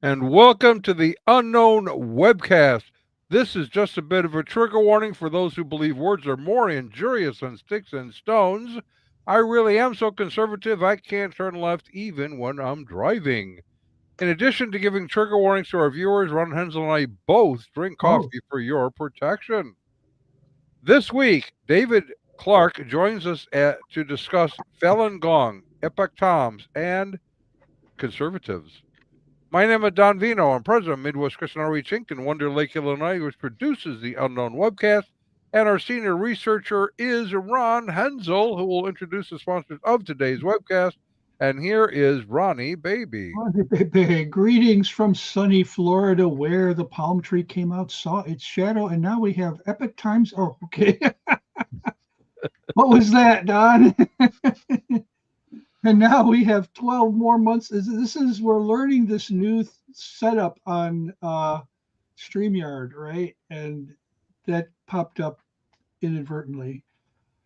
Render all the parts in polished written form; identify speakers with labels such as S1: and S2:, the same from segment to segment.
S1: and welcome to the Unknown Webcast. This is just a bit of a trigger warning for those who believe words are more injurious than sticks and stones. I really am so conservative I can't turn left even when I'm driving. In addition to giving trigger warnings to our viewers, Ron Hensel and I both drink
S2: Oh,
S1: coffee for your protection. This week, David Clark joins us to discuss Falun Gong, Epoch Times, and conservatives. My name is Don Vino. I'm president of Midwest Christian Outreach Inc. in Wonder Lake, Illinois, which produces the Unknown Webcast. And our senior researcher is Ron Hensel, who will introduce the sponsors of today's webcast. And here is Ronnie Baby.
S2: greetings from sunny Florida, where the palm tree came out, saw its shadow, and now we have Epic Times. Oh, okay. What was that, Don? And now we have 12 more months. We're learning this new setup on StreamYard, right? And that popped up inadvertently.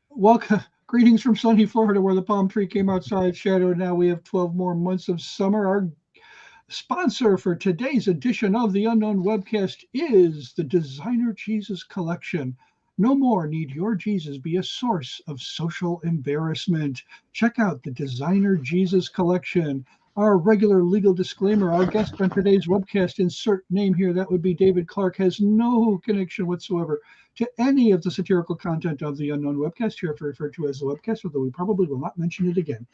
S2: Welcome, greetings from sunny Florida, where the palm tree came outside shadow. Now we have 12 more months of summer. Our sponsor for today's edition of the Unknown Webcast is the Designer Jesus Collection. No more need your Jesus be a source of social embarrassment. Check out the Designer Jesus Collection. Our regular legal disclaimer, our guest on today's webcast, insert name here, that would be David Clark, has no connection whatsoever to any of the satirical content of the Unknown Webcast, hereafter referred to as the webcast, although we probably will not mention it again.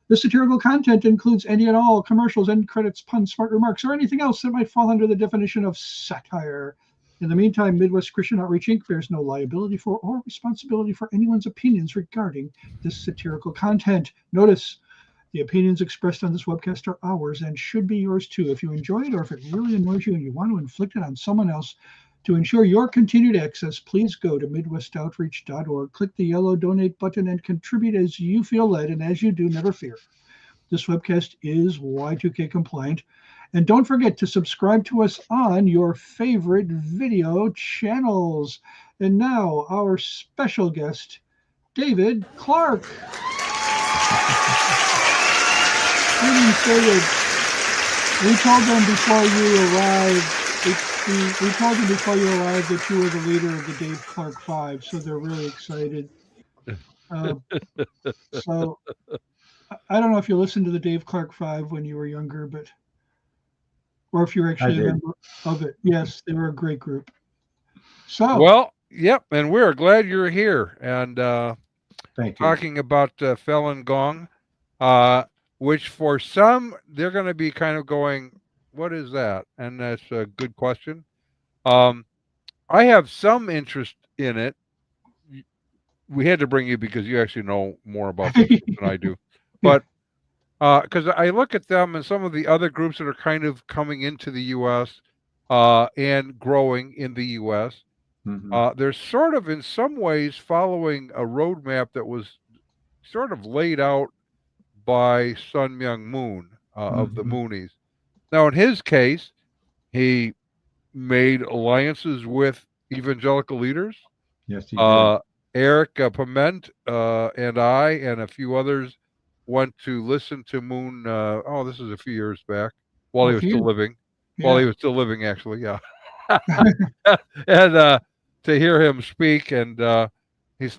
S2: The satirical content includes any and all commercials, end credits, puns, smart remarks, or anything else that might fall under the definition of satire. In the meantime, Midwest Christian Outreach Inc. bears no liability for or responsibility for anyone's opinions regarding this satirical content. Notice, the opinions expressed on this webcast are ours and should be yours too. If you enjoy it or if it really annoys you and you want to inflict it on someone else, to ensure your continued access, please go to MidwestOutreach.org, click the yellow donate button, and contribute as you feel led. And as you do, never fear. This webcast is Y2K compliant. And don't forget to subscribe to us on your favorite video channels. And now, our special guest, David Clark. David, we told them before you arrived. We told them before you arrived that you were the leader of the Dave Clark Five, so they're really excited. So I don't know if you listened to the Dave Clark Five when you were younger, or if you're actually a member of it. Yes, they were a great group. So,
S1: Well, yep, and we're glad you're here and
S3: Thank you.
S1: talking about Falun Gong, which for some, they're going to be kind of going, what is that? And that's a good question. I have some interest in it. We had to bring you because you actually know more about this than I do. But because I look at them and some of the other groups that are kind of coming into the U.S. And growing in the U.S., they're sort of in some ways following a roadmap that was sort of laid out by Sun Myung Moon of the Moonies. Now, in his case, he made alliances with evangelical leaders.
S3: Yes, he did.
S1: Eric Piment and I and a few others went to listen to Moon. This is a few years back while he was still living.
S2: Yeah.
S1: While he was still living, actually, yeah. And to hear him speak, and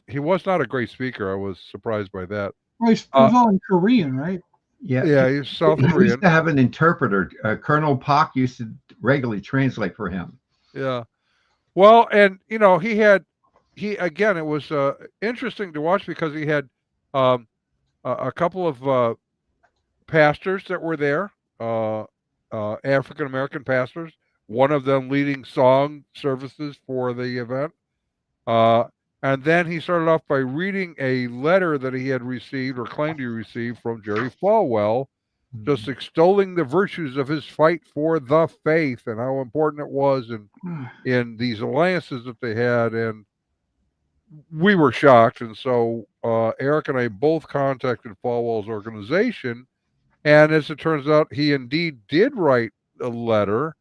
S1: he was not a great speaker. I was surprised by that.
S2: Well, he's all in Korean, right?
S1: Yeah, he's South Korean.
S3: We used to have an interpreter. Colonel Pak used to regularly translate for him.
S1: Yeah. Well, and it was interesting to watch because he had a couple of pastors that were there, African American pastors. One of them leading song services for the event. And then he started off by reading a letter that he had received or claimed he received from Jerry Falwell, just extolling the virtues of his fight for the faith and how important it was in these alliances that they had. And we were shocked. And so Eric and I both contacted Falwell's organization. And as it turns out, he indeed did write a letter.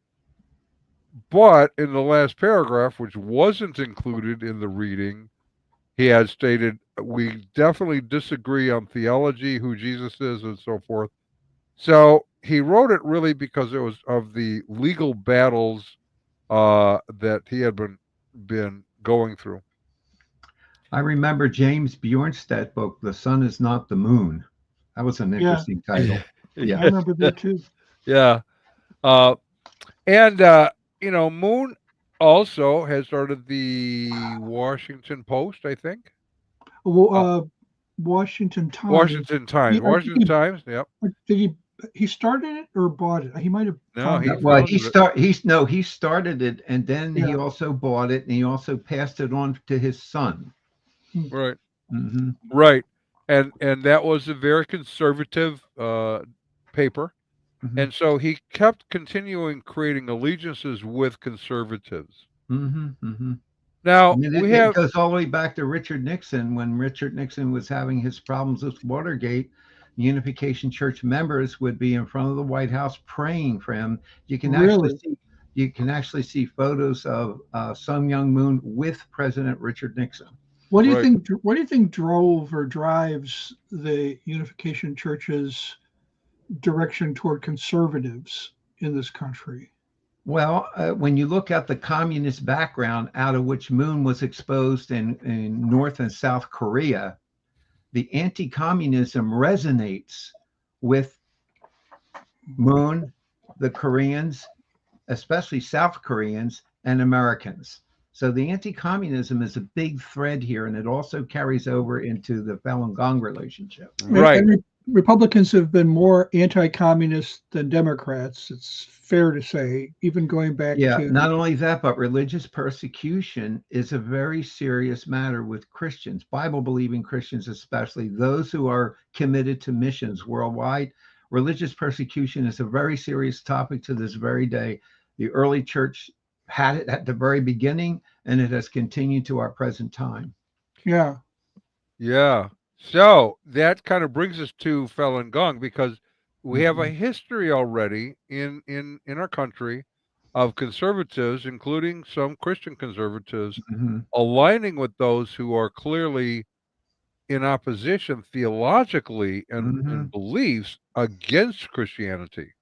S1: But in the last paragraph, which wasn't included in the reading, he had stated, we definitely disagree on theology, who Jesus is, and so forth. So he wrote it really because it was of the legal battles that he had been going through.
S3: I remember James Bjornstad book, The Sun Is Not the Moon. That was an interesting title.
S2: I remember that too.
S1: Yeah. And Moon also has started the Washington Post, I think.
S2: Washington Times.
S1: Washington Times.
S2: I think
S1: Washington Times. Yep.
S2: Did he started it or bought it? He might have.
S1: No, he
S3: Well,
S1: founded
S3: he started it, and then he also bought it, and he also passed it on to his son.
S1: Right.
S3: Mm-hmm.
S1: Right. And that was a very conservative paper.
S3: Mm-hmm.
S1: And so he kept continuing creating allegiances with conservatives.
S3: Mm-hmm. Mm-hmm.
S1: Now,
S3: it goes all the way back to Richard Nixon. When Richard Nixon was having his problems with Watergate, Unification Church members would be in front of the White House praying for him. You can actually see photos of Sun Myung Moon with President Richard Nixon.
S2: What do you think? What do you think drove or drives the Unification Church's direction toward conservatives in this country?
S3: Well, when you look at the communist background out of which Moon was exposed in North and South Korea, the anti-communism resonates with Moon, the Koreans, especially South Koreans, and Americans. So the anti-communism is a big thread here, and it also carries over into the Falun Gong relationship.
S1: Right.
S2: And Republicans have been more anti-communist than Democrats. It's fair to say, even going back to...
S3: Not only that, but religious persecution is a very serious matter with Christians, Bible-believing Christians especially, those who are committed to missions worldwide. Religious persecution is a very serious topic to this very day. The early church had it at the very beginning, and it has continued to our present time.
S2: Yeah.
S1: So that kind of brings us to Falun Gong, because we have a history already in our country of conservatives, including some Christian conservatives, aligning with those who are clearly in opposition theologically and in beliefs against Christianity.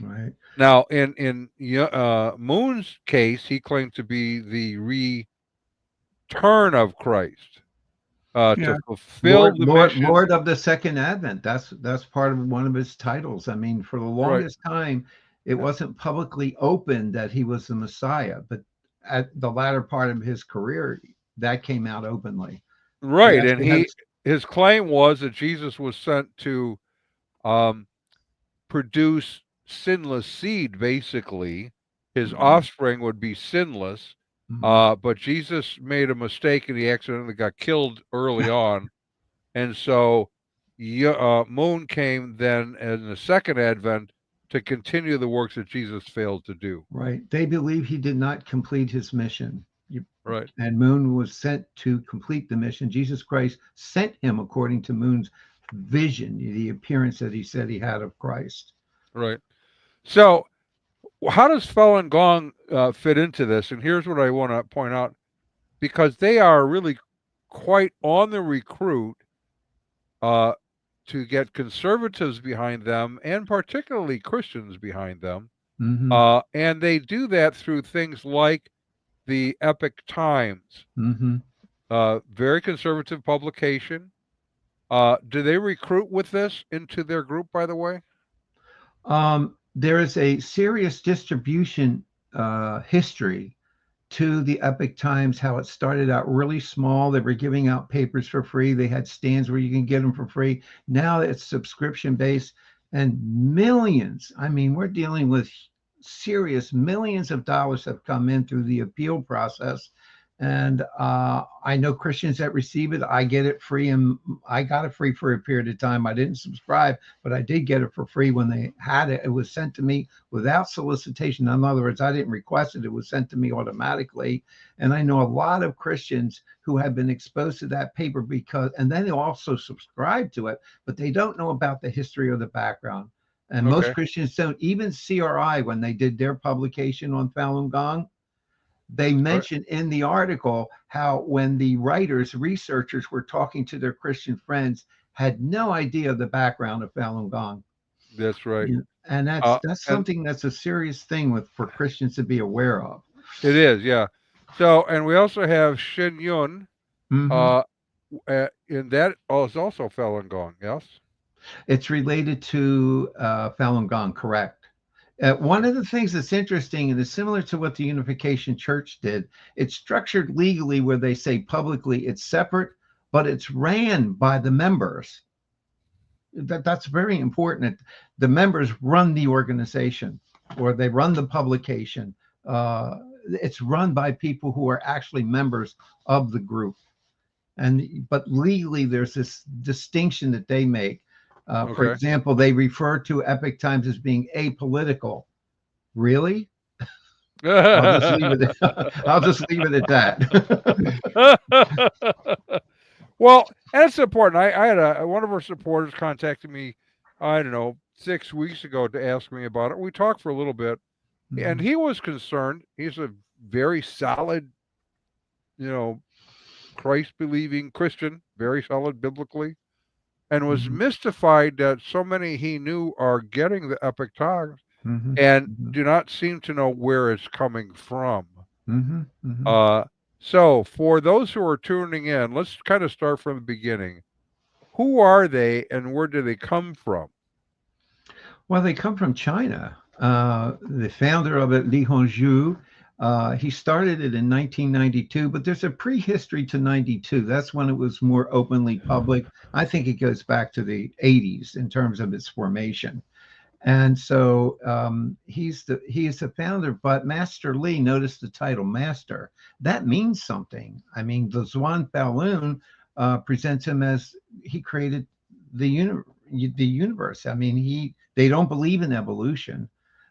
S3: Right.
S1: Now, in Moon's case, he claimed to be the return of Christ to fulfill the mission.
S3: Lord of the Second Advent. That's part of one of his titles. I mean, for the longest time, it wasn't publicly open that he was the Messiah, but at the latter part of his career, that came out openly.
S1: Right, and his claim was that Jesus was sent to produce sinless seed. Basically, his offspring would be sinless. But Jesus made a mistake, and he accidentally got killed early on, and so Moon came then in the second advent to continue the works that Jesus failed to do.
S3: Right. They believe he did not complete his mission.
S1: Right.
S3: And Moon was sent to complete the mission. Jesus Christ sent him according to Moon's vision, the appearance that he said he had of Christ.
S1: Right. So how does Falun Gong fit into this? And here's what I want to point out, because they are really quite on the recruit to get conservatives behind them, and particularly Christians behind them. And they do that through things like the Epoch Times, very conservative publication. Do they recruit with this into their group, by the way?
S3: There is a serious distribution history to the Epoch Times, how it started out really small. They were giving out papers for free. They had stands where you can get them for free. Now it's subscription based, and millions, I mean, we're dealing with serious millions of dollars have come in through the appeal process. And I know Christians that receive it. I get it free, and I got it free for a period of time. I didn't subscribe, but I did get it for free when they had it. It was sent to me without solicitation. In other words, I didn't request it. It was sent to me automatically. And I know a lot of Christians who have been exposed to that paper and then they'll also subscribe to it, but they don't know about the history or the background. And most Christians don't. Even CRI, when they did their publication on Falun Gong, they mentioned in the article how when the researchers were talking to their Christian friends, had no idea of the background of Falun Gong.
S1: That's right.
S3: And that's
S1: And
S3: something that's a serious thing for Christians to be aware of.
S1: it is, yeah. So, and we also have Shen Yun.
S3: Hmm.
S1: In that is also Falun Gong. Yes.
S3: It's related to Falun Gong, correct? One of the things that's interesting and is similar to what the Unification Church did, it's structured legally where they say publicly it's separate, but it's ran by the members. That's very important. The members run the organization or they run the publication. It's run by people who are actually members of the group. But legally, there's this distinction that they make. For
S1: Okay.
S3: example, they refer to Epoch Times as being apolitical. Really? I'll just leave it. I'll just leave it at that.
S1: Well, that's important. I had one of our supporters contacted me, I don't know, 6 weeks ago to ask me about it. We talked for a little bit, and he was concerned. He's a very solid, Christ believing Christian, very solid biblically, and was
S3: Mhm.
S1: mystified that so many he knew are getting the Epoch Times
S3: Mhm.
S1: and
S3: Mhm.
S1: do not seem to know where it's coming from.
S3: Mhm. Mhm.
S1: So for those who are tuning in, let's kind of start from the beginning. Who are they and where do they come from?
S3: Well, they come from China. The founder of it, Li Hongzhi, he started it in 1992, but there's a prehistory to 92. That's when it was more openly public. I think it goes back to the 80s in terms of its formation. And so he is the founder, but Master Li, notice the title Master. That means something. I mean, the Zhuan Falun presents him as he created the universe. I mean, they don't believe in evolution,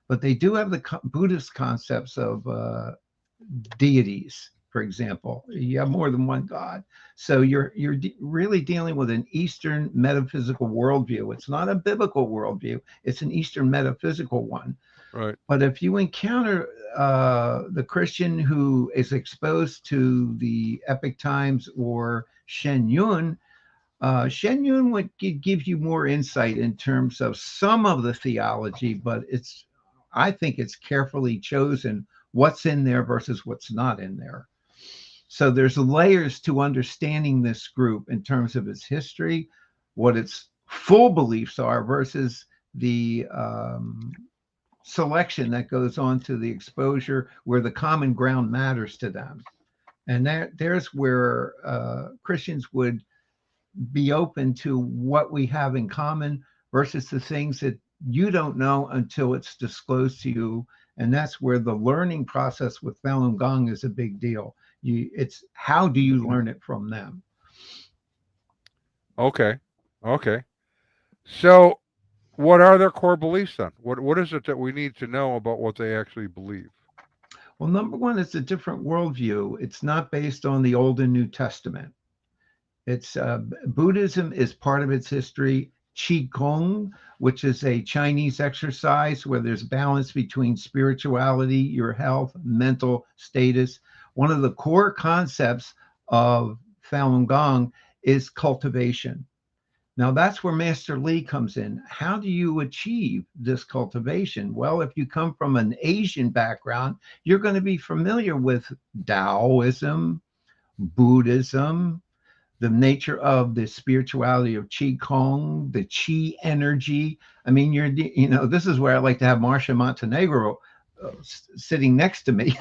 S3: but they do have the Buddhist concepts of deities. For example, you have more than one god, so you're really dealing with an Eastern metaphysical worldview. It's not a biblical worldview; it's an Eastern metaphysical one.
S1: Right.
S3: But if you encounter the Christian who is exposed to the Epoch Times or Shen Yun, Shen Yun would give you more insight in terms of some of the theology, but I think it's carefully chosen what's in there versus what's not in there. So there's layers to understanding this group in terms of its history, what its full beliefs are versus the selection that goes on to the exposure where the common ground matters to them. And there's where Christians would be open to what we have in common versus the things that you don't know until it's disclosed to you. And that's where the learning process with Falun Gong is a big deal. It's how do you learn it from them?
S1: Okay. So what are their core beliefs then? What is it that we need to know about what they actually believe?
S3: Well, number one, it's a different worldview. It's not based on the Old and New Testament. It's Buddhism is part of its history. Qigong, which is a Chinese exercise where there's balance between spirituality, your health, mental status. One of the core concepts of Falun Gong is cultivation. Now that's where Master Li comes in. How do you achieve this cultivation? Well, if you come from an Asian background, you're going to be familiar with Taoism, Buddhism, the nature of the spirituality of Qigong, the Qi energy. I mean, this is where I like to have Marcia Montenegro sitting next to me.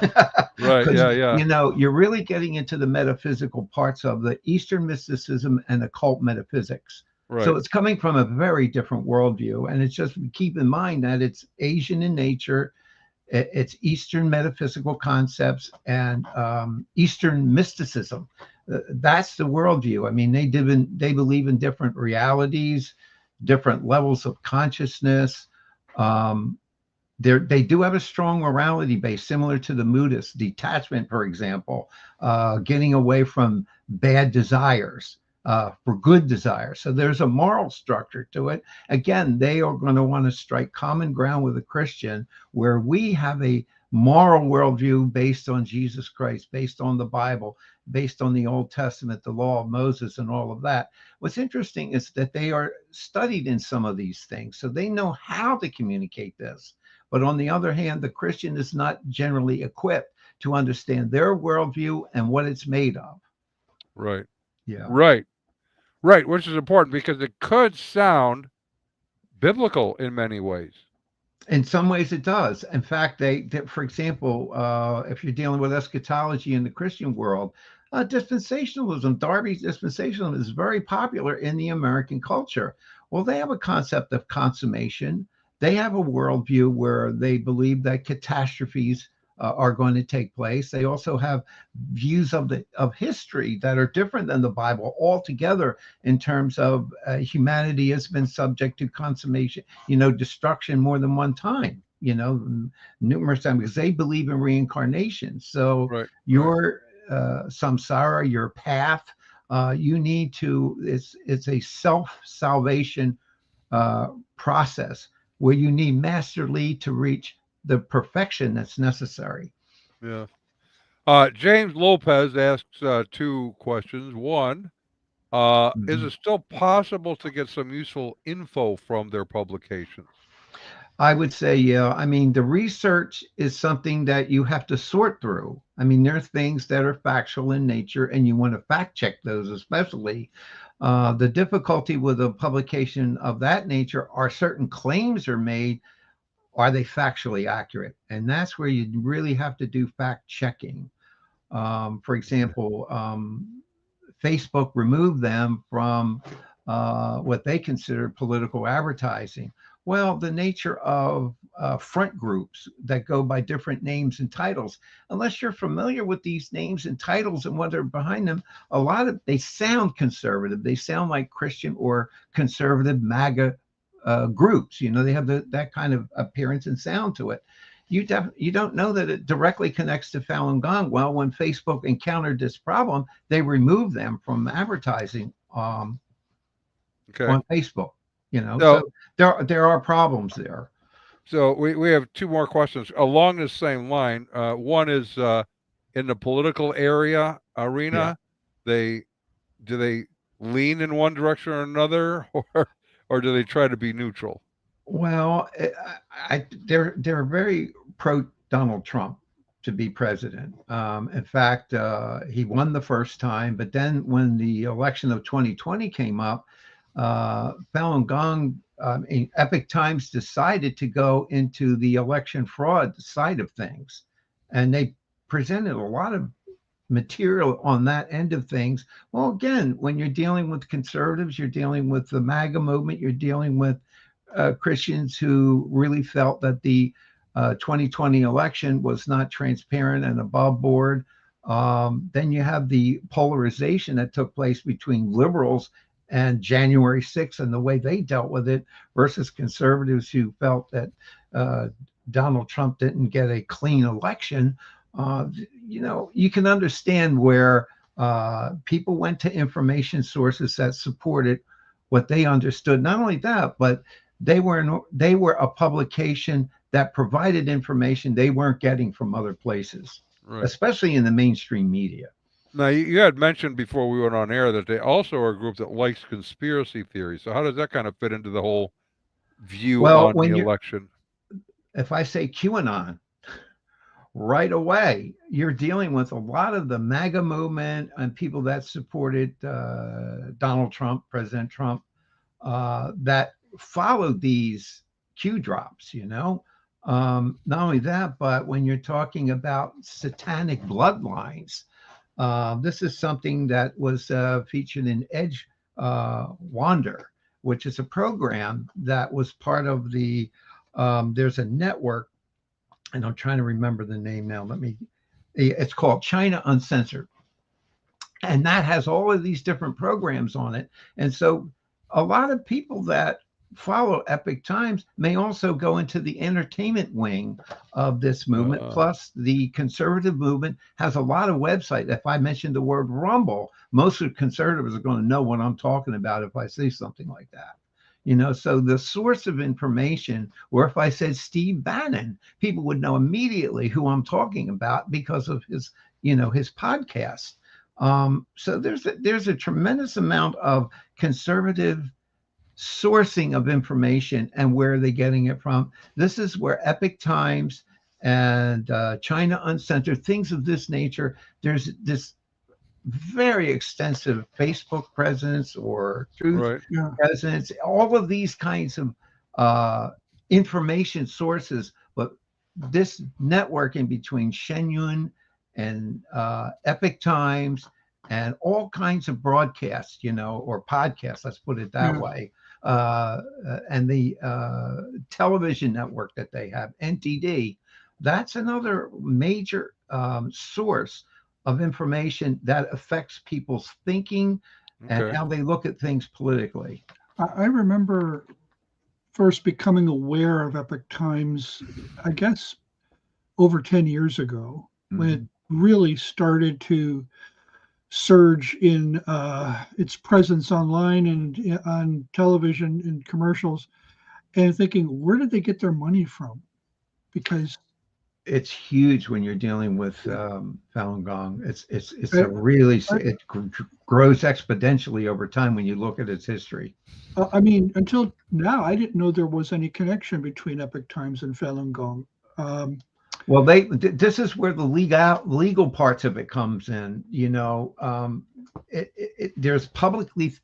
S1: Right. Yeah.
S3: You're really getting into the metaphysical parts of the Eastern mysticism and occult metaphysics.
S1: Right.
S3: So it's coming from a very different worldview. And it's just keep in mind that it's Asian in nature. It's Eastern metaphysical concepts and Eastern mysticism. That's the worldview. I mean, they believe in different realities, different levels of consciousness. They do have a strong morality base, similar to the Buddhists. Detachment, for example, getting away from bad desires for good desires. So there's a moral structure to it. Again, they are going to want to strike common ground with a Christian where we have a moral worldview based on Jesus Christ, based on the Bible, based on the Old Testament, the law of Moses, and all of that. What's interesting is that they are studied in some of these things, so they know how to communicate this. But on the other hand, the Christian is not generally equipped to understand their worldview and what it's made of.
S1: Right.
S3: Yeah.
S1: Right. Right. Which is important because it could sound biblical in many ways.
S3: In some ways, it does. In fact, for example, if you're dealing with eschatology in the Christian world, dispensationalism, Darby's dispensationalism is very popular in the American culture. Well, they have a concept of consummation. They have a worldview where they believe that catastrophes are going to take place. They also have views of history that are different than the Bible altogether in terms of humanity has been subject to consummation, destruction more than one time, numerous times, because they believe in reincarnation. So your samsara, your path, you need to, it's a self-salvation process where you need Master Li to reach the perfection that's necessary.
S1: Yeah. James Lopez asks 2 questions. One, is it still possible to get some useful info from their publications?
S3: I would say, yeah. I mean, the research is something that you have to sort through. I mean, there are things that are factual in nature, and you want to fact check those, especially. The difficulty with a publication of that nature are certain claims are made. Are they factually accurate? And that's where you really have to do fact checking. For example, Facebook removed them from what they consider political advertising. Well, the nature of front groups that go by different names and titles, unless you're familiar with these names and titles and what are behind them, they sound conservative. They sound like Christian or conservative MAGA groups. They have that kind of appearance and sound to it. You don't know that it directly connects to Falun Gong. Well, when Facebook encountered this problem, they removed them from advertising on Facebook. So there are problems there.
S1: So we have 2 more questions along the same line. One is in the political arena. Do they lean in one direction or another, or do they try to be neutral?
S3: Well, they're very pro Donald Trump to be president. In fact, he won the first time, but then when the election of 2020 came up, Falun Gong, Epoch Times decided to go into the election fraud side of things, and they presented a lot of material on that end of things. Well, again, when you're dealing with conservatives, you're dealing with the MAGA movement, you're dealing with Christians who really felt that the 2020 election was not transparent and above board. Then you have the polarization that took place between liberals and January 6th and the way they dealt with it versus conservatives who felt that Donald Trump didn't get a clean election. You can understand where people went to information sources that supported what they understood. Not only that, but they were a publication that provided information they weren't getting from other places, especially in the mainstream media.
S1: Now, you had mentioned before we went on air that they also are a group that likes conspiracy theories. So how does that kind of fit into the whole view on the election?
S3: If I say QAnon, right away, you're dealing with a lot of the MAGA movement and people that supported Donald Trump, President Trump, that followed these Q drops, Not only that, but when you're talking about satanic bloodlines, this is something that was featured in Edge Wander, which is a program that was part of the, there's a network, and I'm trying to remember the name now. It's called China Uncensored. And that has all of these different programs on it. And so a lot of people that follow Epoch Times may also go into the entertainment wing of this movement. Plus, the conservative movement has a lot of websites. If I mention the word Rumble, most of the conservatives are going to know what I'm talking about if I say something like that. So the source of information, or if I said Steve Bannon, people would know immediately who I'm talking about because of his podcast. So there's a tremendous amount of conservative sourcing of information, and where are they getting it from? This is where Epoch Times and China Uncensored, things of this nature, there's this very extensive Facebook presence or Truth
S1: Right.
S3: presence, all of these kinds of information sources. But this networking between Shen Yun and Epoch Times and all kinds of broadcasts, or podcasts, let's put it that way, and the television network that they have, NTD, that's another major source of information that affects people's thinking and
S1: Okay.
S3: how they look at things politically.
S2: I remember first becoming aware of Epoch Times, I guess, over 10 years ago, when it really started to surge in its presence online and on television and commercials, and thinking, where did they get their money from? Because
S3: it's huge when you're dealing with Falun Gong. It's a really, it grows exponentially over time when you look at its history.
S2: I mean, until now, I didn't know there was any connection between Epoch Times and Falun Gong.
S3: Well, this is where the legal parts of it comes in. There's publicly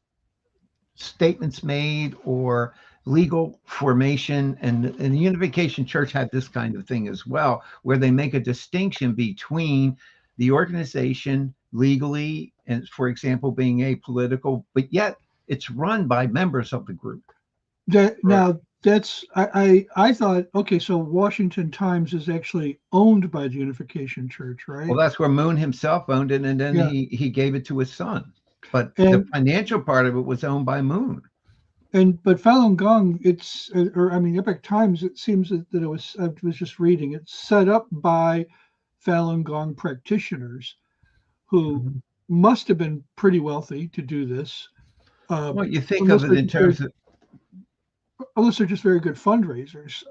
S3: statements made or legal formation, and the Unification Church had this kind of thing as well, where they make a distinction between the organization legally and, for example, being apolitical, but yet it's run by members of the group.
S2: Now that's I thought, okay, so Washington Times is actually owned by the Unification Church, right?
S3: Well, that's where Moon himself owned it, and then he gave it to his son. But the financial part of it was owned by Moon.
S2: But Falun Gong, Epoch Times, it seems that it was, I was just reading, it's set up by Falun Gong practitioners who must have been pretty wealthy to do this.
S3: Well, you think of it in terms of,
S2: unless they're just very good fundraisers,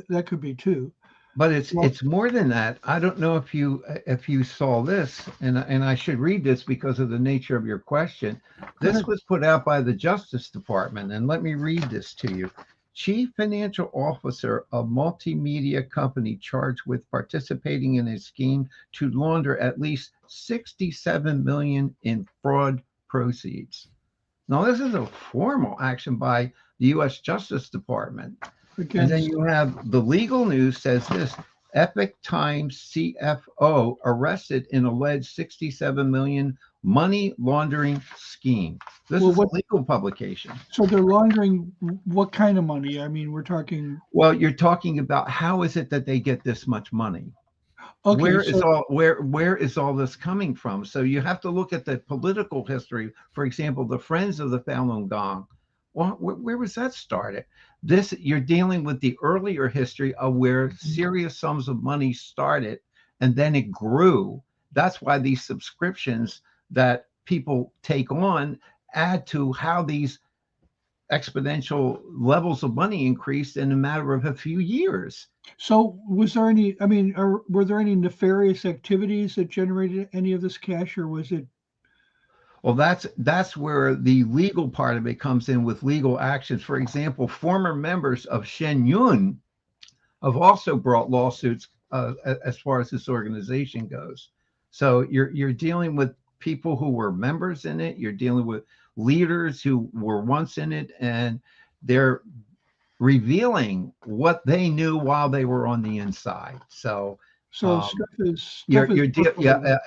S2: that could be too.
S3: But it's more than that. I don't know if you saw this, and I should read this because of the nature of your question. This was put out by the Justice Department, and let me read this to you. Chief Financial Officer of multimedia company charged with participating in a scheme to launder at least $67 million in fraud proceeds. Now, this is a formal action by the U.S. Justice Department. And then you have the legal news says this: Epoch Times CFO arrested in alleged $67 million money laundering scheme. This is a legal publication.
S2: So they're laundering what kind of money? I mean, we're talking.
S3: Well, you're talking about how is it that they get this much money?
S2: Okay,
S3: where is all this coming from? So you have to look at the political history. For example, the Friends of the Falun Gong. Well, where was that started? This, you're dealing with the earlier history of where serious sums of money started, and then it grew. That's why these subscriptions that people take on add to how these exponential levels of money increased in a matter of a few years.
S2: So was there any, were there any nefarious activities that generated any of this cash, or was it?
S3: Well, that's where the legal part of it comes in with legal actions. For example, former members of Shen Yun have also brought lawsuits as far as this organization goes. So you're dealing with people who were members in it. You're dealing with leaders who were once in it, and they're revealing what they knew while they were on the inside.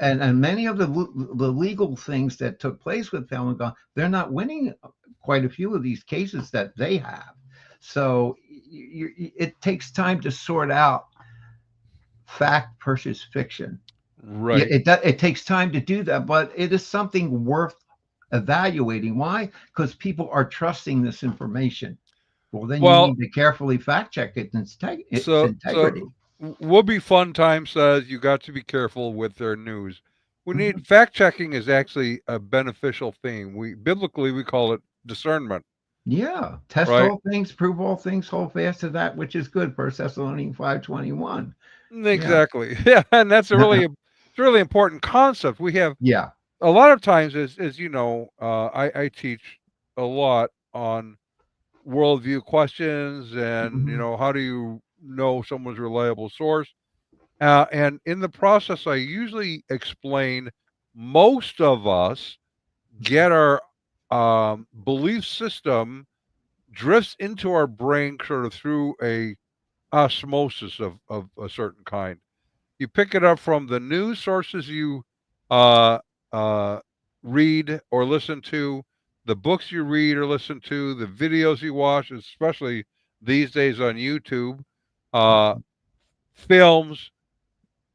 S2: And
S3: many of the legal things that took place with Falun Gong, they're not winning quite a few of these cases that they have. So it takes time to sort out fact versus fiction.
S1: Right.
S3: It takes time to do that, but it is something worth evaluating. Why? Because people are trusting this information. Well, then you need to carefully fact check its integrity.
S1: So Will Be Fun Time says you got to be careful with their news. We need fact checking is actually a beneficial thing. Biblically we call it discernment.
S3: Yeah. Test
S1: right?
S3: all things, prove all things, hold fast to that which is good. 1 Thessalonians 5:21. Yeah.
S1: Exactly. Yeah, and that's it's a really important concept. We have
S3: Yeah.
S1: a lot of times, as you know, I teach a lot on worldview questions, and
S3: Mhm.
S1: how do you know someone's reliable source? And in the process, I usually explain most of us get our belief system drifts into our brain sort of through a osmosis of a certain kind. You pick it up from the news sources you uh, uh, read or listen to, the books you read or listen to, the videos you watch, especially these days on YouTube, uh, films,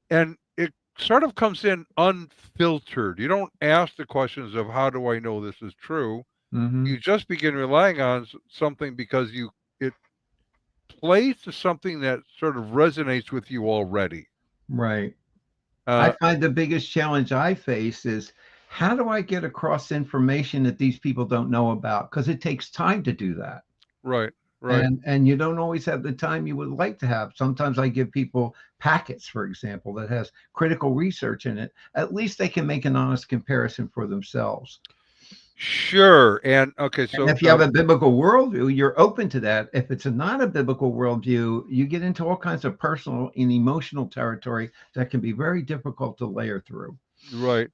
S1: and it sort of comes in unfiltered. You don't ask the questions of how do I know this is true.
S3: Mhm.
S1: You just begin relying on something because it plays to something that sort of resonates with you already.
S3: Right. I
S1: Uh,
S3: find the biggest challenge I face is how do I get across information that these people don't know about? Because it takes time to do that.
S1: right, right.
S3: And you don't always have the time you would like to have. Sometimes I give people packets, for example, that has critical research in it. At least they can make an honest comparison for themselves.
S1: Sure. And okay,
S3: And
S1: so
S3: if you have a biblical worldview, you're open to that. If it's not a biblical worldview, you get into all kinds of personal and emotional territory that can be very difficult to layer through.
S1: right.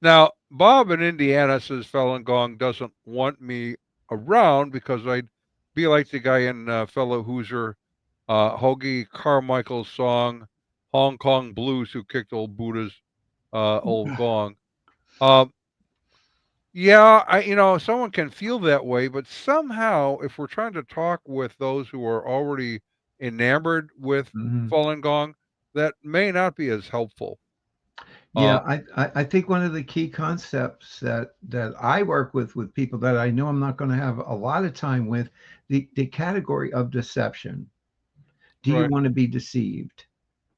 S1: Now, Bob in Indiana says Falun Gong doesn't want me around because I'd be like the guy in fellow Hoosier, Hoagie Carmichael's song Hong Kong Blues, who kicked old Buddha's old gong. Um, yeah, someone can feel that way, but somehow, if we're trying to talk with those who are already enamored with
S3: Mhm.
S1: Falun Gong, that may not be as helpful.
S3: Yeah, I think one of the key concepts that I work with people that I know I'm not going to have a lot of time with, the category of deception. Do you
S1: Right,
S3: want to be deceived?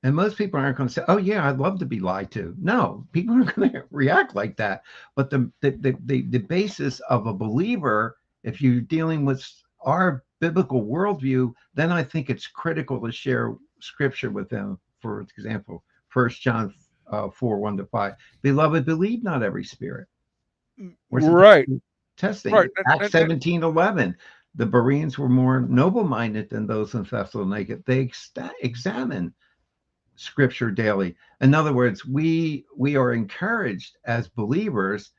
S3: And most people aren't going to say, "Oh yeah, I'd love to be lied to." No, people aren't going to react like that. But the basis of a believer, if you're dealing with our biblical worldview, then I think it's critical to share scripture with them. For example, 1 John 4:1-5. Beloved, believe not every spirit. We're supposed
S1: right,
S3: to be testing.
S1: right,
S3: Acts 17:11. The Bereans were more noble-minded than those in Thessalonica. They examine scripture daily. In other words, we are encouraged as believers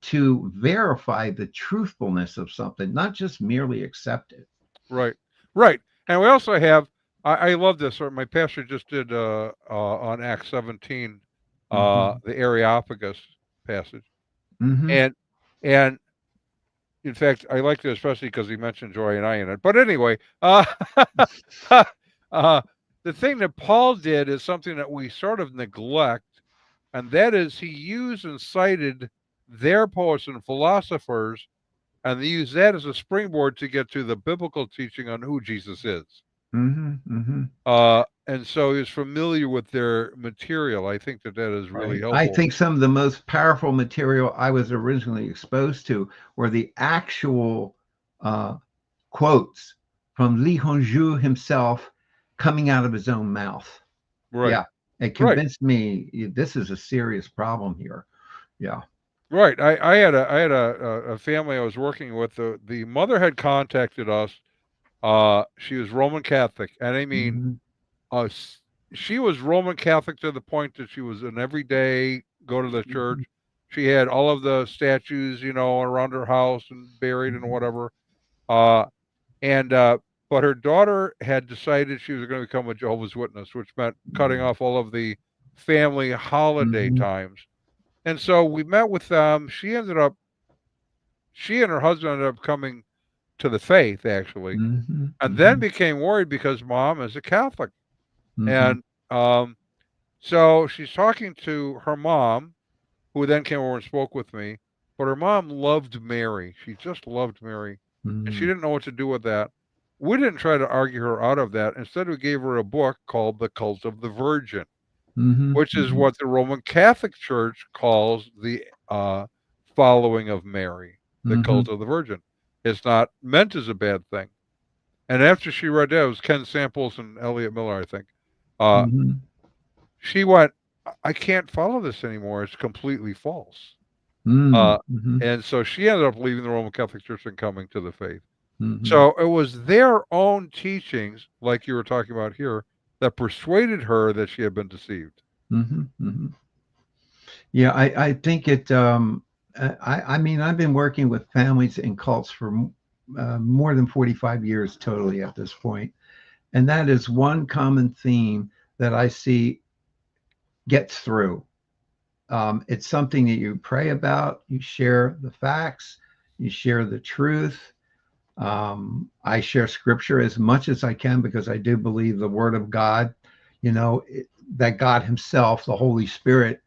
S3: to verify the truthfulness of something, not just merely accept it.
S1: right, right. And we also have. I love this. Or my pastor just did on Acts 17,
S3: Mm-hmm.
S1: the Areopagus passage,
S3: Mm-hmm.
S1: and and in fact, I liked it especially because he mentioned Joy and I in it. But anyway, uh, the thing that Paul did is something that we sort of neglect, and that is he used and cited their poets and philosophers, and they used that as a springboard to get to the biblical teaching on who Jesus is.
S3: Mm-hmm. Mm-hmm.
S1: And so he's familiar with their material. I think that is really
S3: Right. I
S1: helpful.
S3: think some of the most powerful material I was originally exposed to were the actual uh, quotes from Li Hongzhi himself coming out of his own mouth.
S1: Right,
S3: Yeah, it
S1: right,
S3: convinced me this is a serious problem here. Yeah.
S1: right. I had a family I was working with. The mother had contacted us. She was Roman Catholic, and I mean,
S3: Mhm.
S1: uh, s- she was Roman Catholic to the point that she was an everyday go to the church.
S3: Mhm.
S1: She had all of the statues, around her house and buried and
S3: Mhm.
S1: whatever. Uh, and but her daughter had decided she was going to become a Jehovah's Witness, which meant cutting off all of the family holiday
S3: Mhm.
S1: times. And so we met with them. She and her husband ended up coming to the faith actually,
S3: Mhm.
S1: and then
S3: Mhm.
S1: became worried because mom is a Catholic.
S3: Mhm.
S1: And so she's talking to her mom, who then came over and spoke with me. But her mom loved Mary. She just loved Mary. And she
S3: Mhm.
S1: didn't know what to do with that. We didn't try to argue her out of that. Instead, we gave her a book called The Cult of the Virgin,
S3: Mhm.
S1: which is
S3: Mhm.
S1: what the Roman Catholic Church calls the following of Mary, the Cult
S3: Mhm.
S1: of the Virgin. It's not meant as a bad thing. And after she read that, it was Ken Samples and Elliot Miller, I think.
S3: Mhm.
S1: She went, I can't follow this anymore. It's completely false.
S3: Mm.
S1: Uh,
S3: Mhm.
S1: and so she ended up leaving the Roman Catholic Church and coming to the faith.
S3: Mhm.
S1: So it was their own teachings, like you were talking about here, that persuaded her that she had been deceived.
S3: Mhm. Mhm. Yeah, I think it. I mean, I've been working with families in cults for more than 45 years totally at this point, and that is one common theme that I see gets through. It's something that you pray about, you share the facts, you share the truth. I share scripture as much as I can because I do believe the word of God, that God Himself, the Holy Spirit,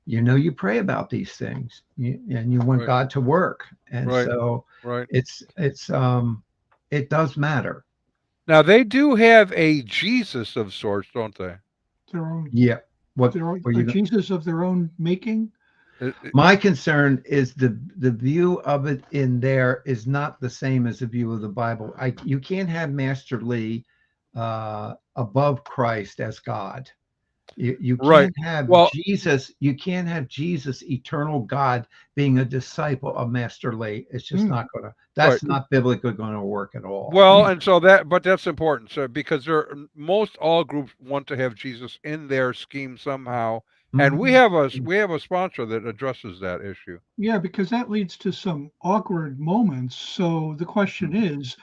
S3: you pray about these things and you want
S1: Right,
S3: God to work. And
S1: right,
S3: so
S1: right.
S3: it does matter.
S1: Now they do have a Jesus of sorts, don't they?
S2: Their own,
S3: Yeah. What
S2: their own,
S3: were
S2: a
S3: you?
S2: Jesus of their own making.
S3: My concern is the view of it in there is not the same as the view of the Bible. You can't have Master Li above Christ as God. You
S1: Right.
S3: can't have
S1: Well,
S3: Jesus. You can't have Jesus, eternal God, being a disciple of Master Li. It's just
S2: Hmm.
S3: not gonna.
S1: right.
S3: That's not biblically going to work at all.
S1: Well, and so but that's important. So because most all groups want to have Jesus in their scheme somehow, and
S3: Mhm.
S1: we have a sponsor that addresses that issue.
S2: Yeah, because that leads to some awkward moments. So the question is,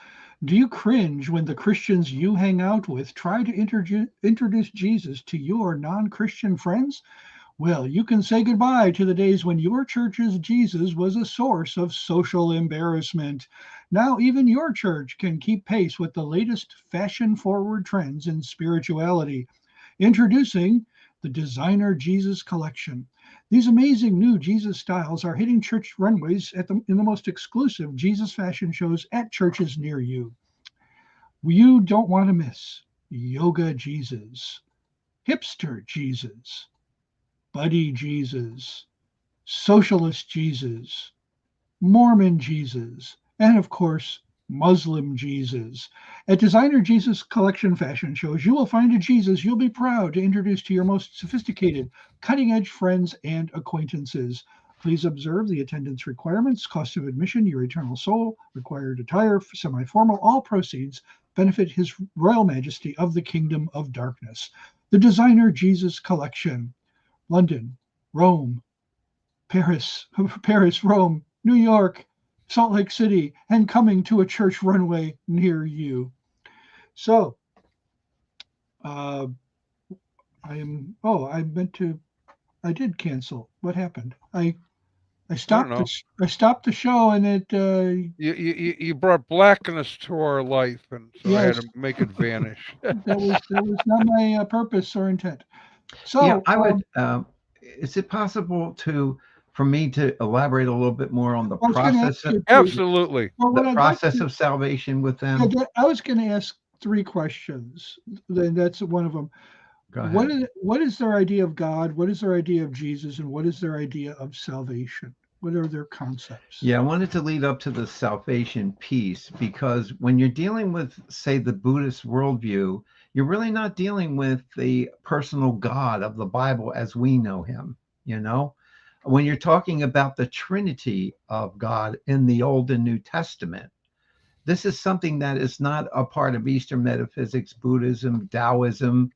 S2: do you cringe when the Christians you hang out with try to introduce Jesus to your non-Christian friends? Well, you can say goodbye to the days when your church's Jesus was a source of social embarrassment. Now, even your church can keep pace with the latest fashion forward trends in spirituality. Introducing the Designer Jesus Collection. These amazing new Jesus styles are hitting church runways in the most exclusive Jesus fashion shows at churches near you. You don't want to miss Yoga Jesus, Hipster Jesus, Buddy Jesus, Socialist Jesus, Mormon Jesus, and of course, Muslim Jesus. At Designer Jesus Collection fashion shows, you will find a Jesus you'll be proud to introduce to your most sophisticated, cutting edge friends and acquaintances. Please observe the attendance requirements, cost of admission, your eternal soul, required attire, semi formal. All proceeds benefit His Royal Majesty of the Kingdom of Darkness. The Designer Jesus Collection, London, Rome, Paris, Rome, New York, Salt Lake City, and coming to a church runway near you. So, uh, I am. Oh, I did cancel. What happened? I
S1: I don't
S2: stopped
S1: know.
S2: I stopped the show, and it.
S1: You brought blackness to our life, and so I had
S2: Yes,
S1: to make it vanish.
S2: that was not my purpose or intent.
S3: Yeah,
S2: So,
S3: I would. Is it possible for me to elaborate a little bit more on the
S2: I was going to ask
S3: process,
S2: you to.
S1: Absolutely.
S2: Well,
S3: the
S2: what I'd like
S3: process
S2: to.
S3: of salvation with
S2: Yeah,
S3: them?
S2: I was going to ask three questions. Then that's one of them.
S3: Go ahead.
S2: What is their idea of God? What is their idea of Jesus? And what is their idea of salvation? What are their concepts?
S3: Yeah, I wanted to lead up to the salvation piece because when you're dealing with, say, the Buddhist worldview, you're really not dealing with the personal God of the Bible as we know him, you know? When you're talking about the Trinity of God in the Old and New Testament, this is something that is not a part of Eastern metaphysics, Buddhism, Taoism,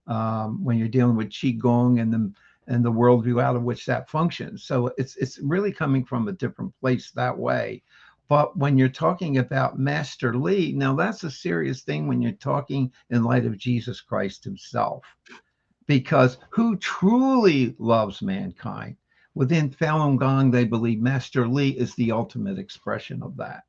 S3: when you're dealing with qigong and the worldview out of which that functions. So it's really coming from a different place that way. But when you're talking about Master Li, now that's a serious thing when you're talking in light of Jesus Christ himself, because who truly loves mankind? Within Falun Gong, they believe Master Li is the ultimate expression of that.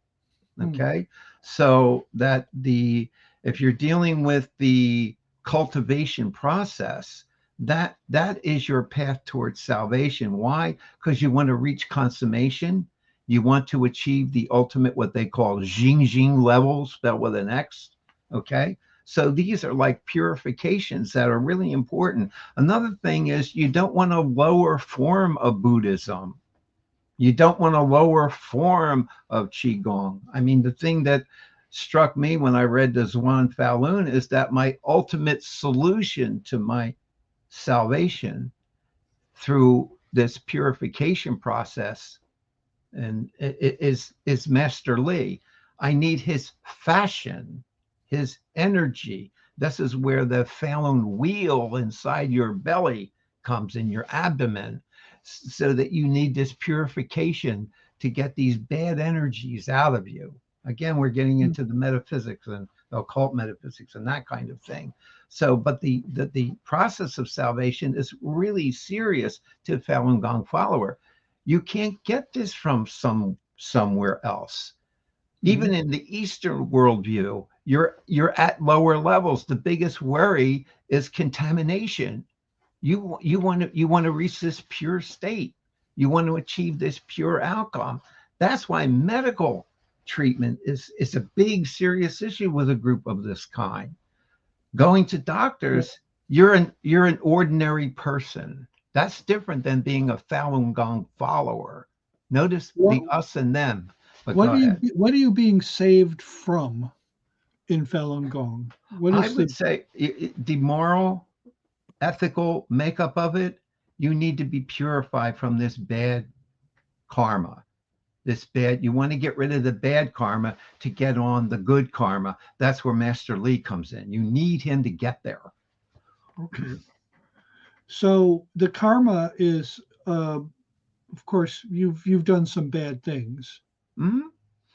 S2: Hmm.
S3: Okay. So that if you're dealing with the cultivation process, that is your path towards salvation. Why? Because you want to reach consummation. You want to achieve the ultimate, what they call Jing levels, spelled with an X. Okay. So these are like purifications that are really important. Another thing is you don't want a lower form of Buddhism. You don't want a lower form of Qigong. I mean, the thing that struck me when I read the Zhuan Falun is that my ultimate solution to my salvation through this purification process and it is Master Li. I need his fashion, his energy. This is where the Falun wheel inside your belly comes in your abdomen, so that you need this purification to get these bad energies out of you. Again, we're getting into the metaphysics and occult metaphysics and that kind of thing. So, but the process of salvation is really serious to a Falun Gong follower. You can't get this from somewhere else. Even in the Eastern worldview, you're at lower levels. The biggest worry is contamination. You want to reach this pure state. You want to achieve this pure outcome. That's why medical treatment is a big, serious issue with a group of this kind. Going to doctors, you're an ordinary person. That's different than being a Falun Gong follower. Notice the us and them. But
S2: what are you being saved from in Falun Gong? What is
S3: I would say the moral, ethical makeup of it. You need to be purified from this bad karma. You want to get rid of the bad karma to get on the good karma. That's where Master Li comes in. You need him to get there.
S2: Okay. So the karma is, of course, you've done some bad things,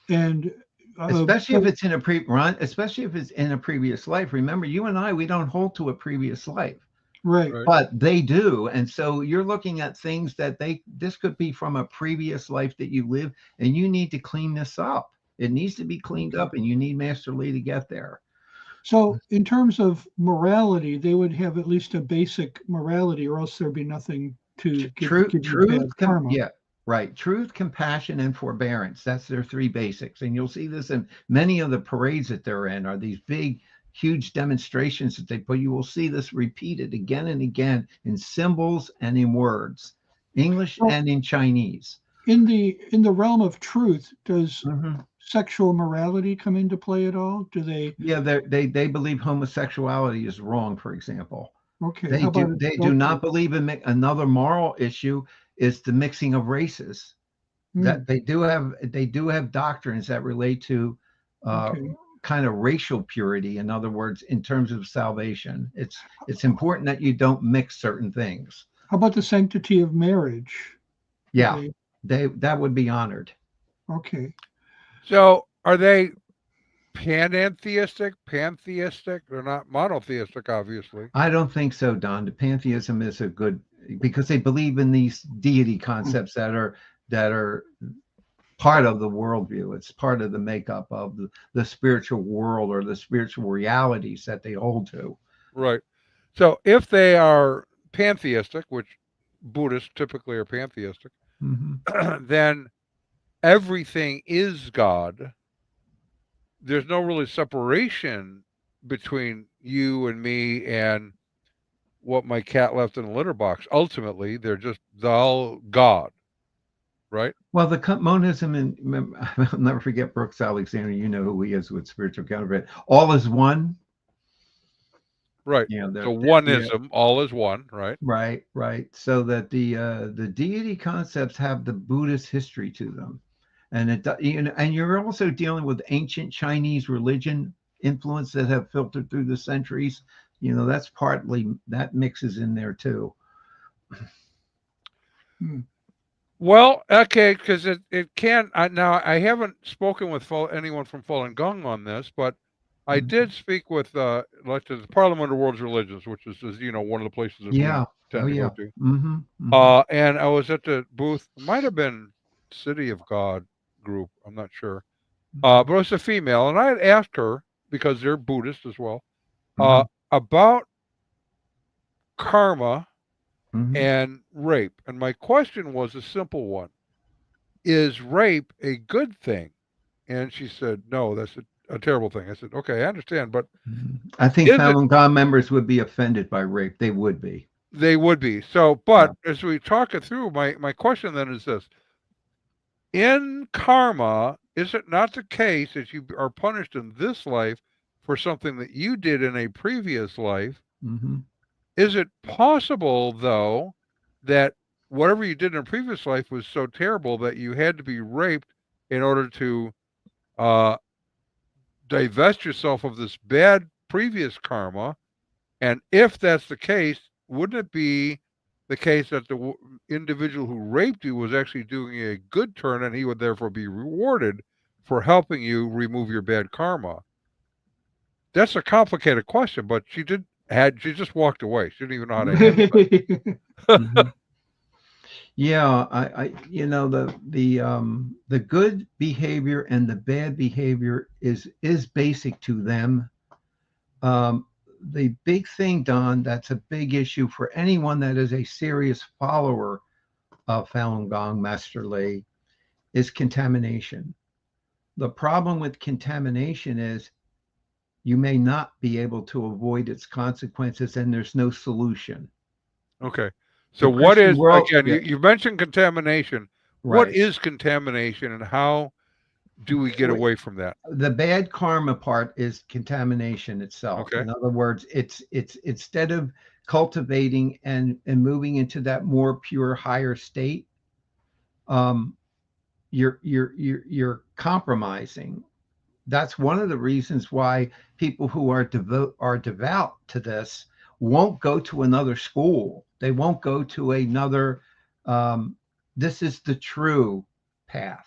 S2: and
S3: especially if it's in a previous life. Remember, you and I, we don't hold to a previous life.
S2: Right.
S3: But they do. And so you're looking at things that this could be from a previous life that you lived, and you need to clean this up. It needs to be cleaned up, and you need Master Li to get there.
S2: So in terms of morality, they would have at least a basic morality, or else there'd be nothing to give bad karma.
S3: Yeah, right. Truth, compassion, and forbearance. That's their three basics. And you'll see this in many of the parades that they're in, are these big, huge demonstrations that they put. You will see this repeated again and again in symbols and in words, English and in Chinese.
S2: In the realm of truth, does sexual morality come into play at all? Do they?
S3: Yeah, they believe homosexuality is wrong, for example.
S2: Okay.
S3: They do not believe in another moral issue is the mixing of races. That they do have doctrines that relate to kind of racial purity. In other words, in terms of salvation, it's important that you don't mix certain things.
S2: How about the sanctity of marriage?
S3: Yeah, that would be honored.
S2: Okay.
S1: So are they pantheistic? They're not monotheistic, obviously.
S3: I don't think so, Don. The pantheism is a good, because they believe in these deity concepts that are part of the worldview. It's part of the makeup of the spiritual world or the spiritual realities that they hold to.
S1: Right. So if they are pantheistic, which Buddhists typically are pantheistic, then everything is God. There's no really separation between you and me and what my cat left in the litter box. Ultimately, they're just all God. Right.
S3: Well, the monism, and I'll never forget Brooks Alexander. You know who he is with spiritual counterfeit. All is one.
S1: Right. So oneism, all is one. Right.
S3: Right. So that the deity concepts have the Buddhist history to them, and and you're also dealing with ancient Chinese religion influence that have filtered through the centuries. That's partly that mixes in there too.
S1: Well, okay, because it can. Now, I haven't spoken with anyone from Falun Gong on this, but I did speak with the Parliament of World Religions, which is one of the places that we tend to go to. And I was at the booth. It might have been City of God group. I'm not sure, but it was a female, and I had asked her, because they're Buddhist as well, about karma and rape. And my question was a simple one. Is rape a good thing? And she said, no, that's a terrible thing. I said, okay, I understand, but
S3: I think Falun Gong members would be offended by rape. They would be.
S1: So, but as we talk it through, my question then is this. in karma, is it not the case that you are punished in this life for something that you did in a previous life?
S3: Mm-hmm.
S1: Is it possible, though, that whatever you did in a previous life was so terrible that you had to be raped in order to divest yourself of this bad previous karma? And if that's the case, wouldn't it be the case that the individual who raped you was actually doing a good turn, and he would therefore be rewarded for helping you remove your bad karma? That's a complicated question, but she just walked away. She didn't even know how to handle it.
S3: Mm-hmm. Yeah, you know, the good behavior and the bad behavior is basic to them. The big thing, Don, that's a big issue for anyone that is a serious follower of Falun Gong, Master Li, is contamination. The problem with contamination is you may not be able to avoid its consequences, and there's no solution.
S1: Okay.
S3: The
S1: So what
S3: Christian
S1: is,
S3: world,
S1: again,
S3: yeah,
S1: you mentioned contamination. What
S3: right.
S1: is contamination, and how do we get away from that?
S3: The bad karma part is contamination itself.
S1: Okay.
S3: In other words, it's instead of cultivating and moving into that more pure higher state, you're compromising. That's one of the reasons why people who are devout to this won't go to another school. They won't go to another. This is the true path.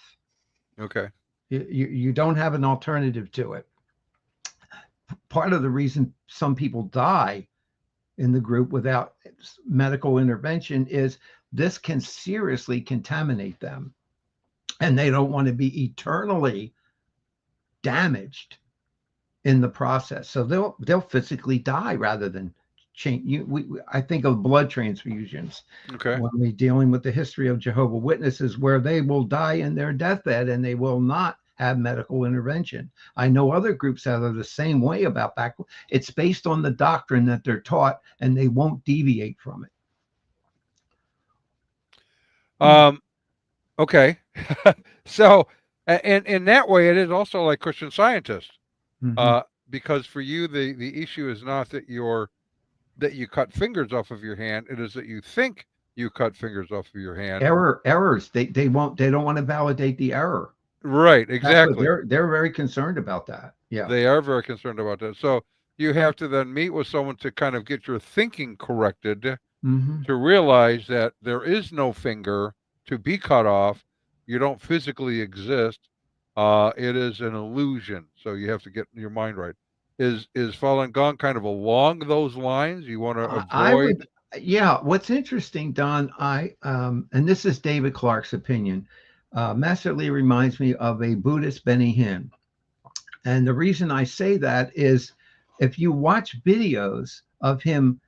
S1: Okay.
S3: You don't have an alternative to it. Part of the reason some people die in the group without medical intervention is this can seriously contaminate them, and they don't want to be eternally damaged in the process. So they'll physically die rather than change. I think of blood transfusions.
S1: Okay.
S3: When we're dealing with the history of Jehovah's Witnesses, where they will die in their deathbed and they will not have medical intervention. I know other groups that are the same way about back. It's based on the doctrine that they're taught, and they won't deviate from it.
S1: Okay. So, and in that way, it is also like Christian Scientist,
S3: Mm-hmm.
S1: because for you, the issue is not that you cut fingers off of your hand. It is that you think you cut fingers off of your hand.
S3: Errors. They don't want to validate the error.
S1: Right.
S3: That's
S1: Exactly.
S3: what they're very concerned about that. Yeah.
S1: They are very concerned about that. So you have to then meet with someone to kind of get your thinking corrected,
S3: Mm-hmm.
S1: to realize that there is no finger to be cut off. You don't physically exist. It is an illusion. So you have to get your mind right. Is Falun Gong kind of along those lines? You want to
S3: I
S1: avoid?
S3: would, yeah. What's interesting, Don, and this is David Clark's opinion. Master Li reminds me of a Buddhist Benny Hinn. And the reason I say that is if you watch videos of him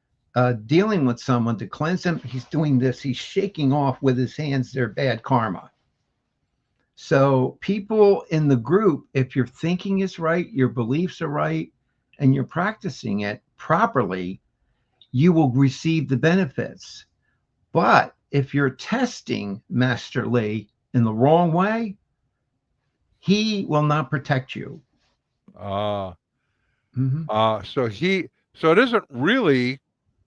S3: dealing with someone to cleanse them, he's doing this. He's shaking off with his hands their bad karma. So people in the group, if your thinking is right, your beliefs are right, and you're practicing it properly, you will receive the benefits. But if you're testing Master Li in the wrong way, he will not protect you.
S1: Mm-hmm. So it isn't really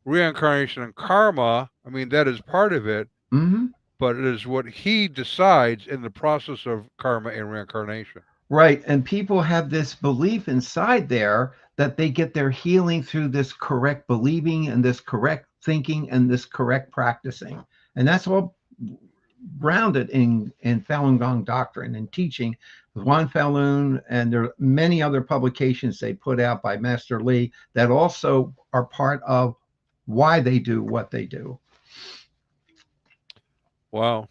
S1: reincarnation and karma. I mean, that is part of it,
S3: Mm-hmm.
S1: but it is what he decides in the process of karma and reincarnation.
S3: Right. And people have this belief inside there that they get their healing through this correct believing and this correct thinking and this correct practicing. And that's all grounded in Falun Gong doctrine and teaching. Juan Falun, and there are many other publications they put out by Master Li that also are part of why they do what they do.
S1: Wow.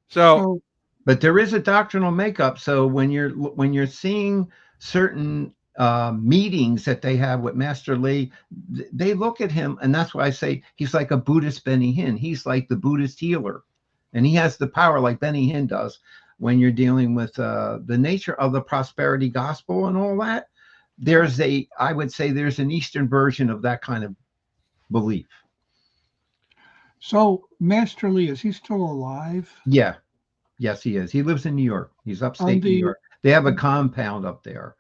S1: So,
S3: but there is a doctrinal makeup. So when you're seeing certain meetings that they have with Master Li, they look at him, and that's why I say he's like a Buddhist Benny Hinn. He's like the Buddhist healer, and he has the power like Benny Hinn does. When you're dealing with the nature of the prosperity gospel and all that, I would say there's an Eastern version of that kind of belief.
S2: So Master Li, is he still alive?
S3: Yeah. Yes, he is. He lives in New York. He's
S2: On
S3: upstate New
S2: the,
S3: York. They have a compound up there.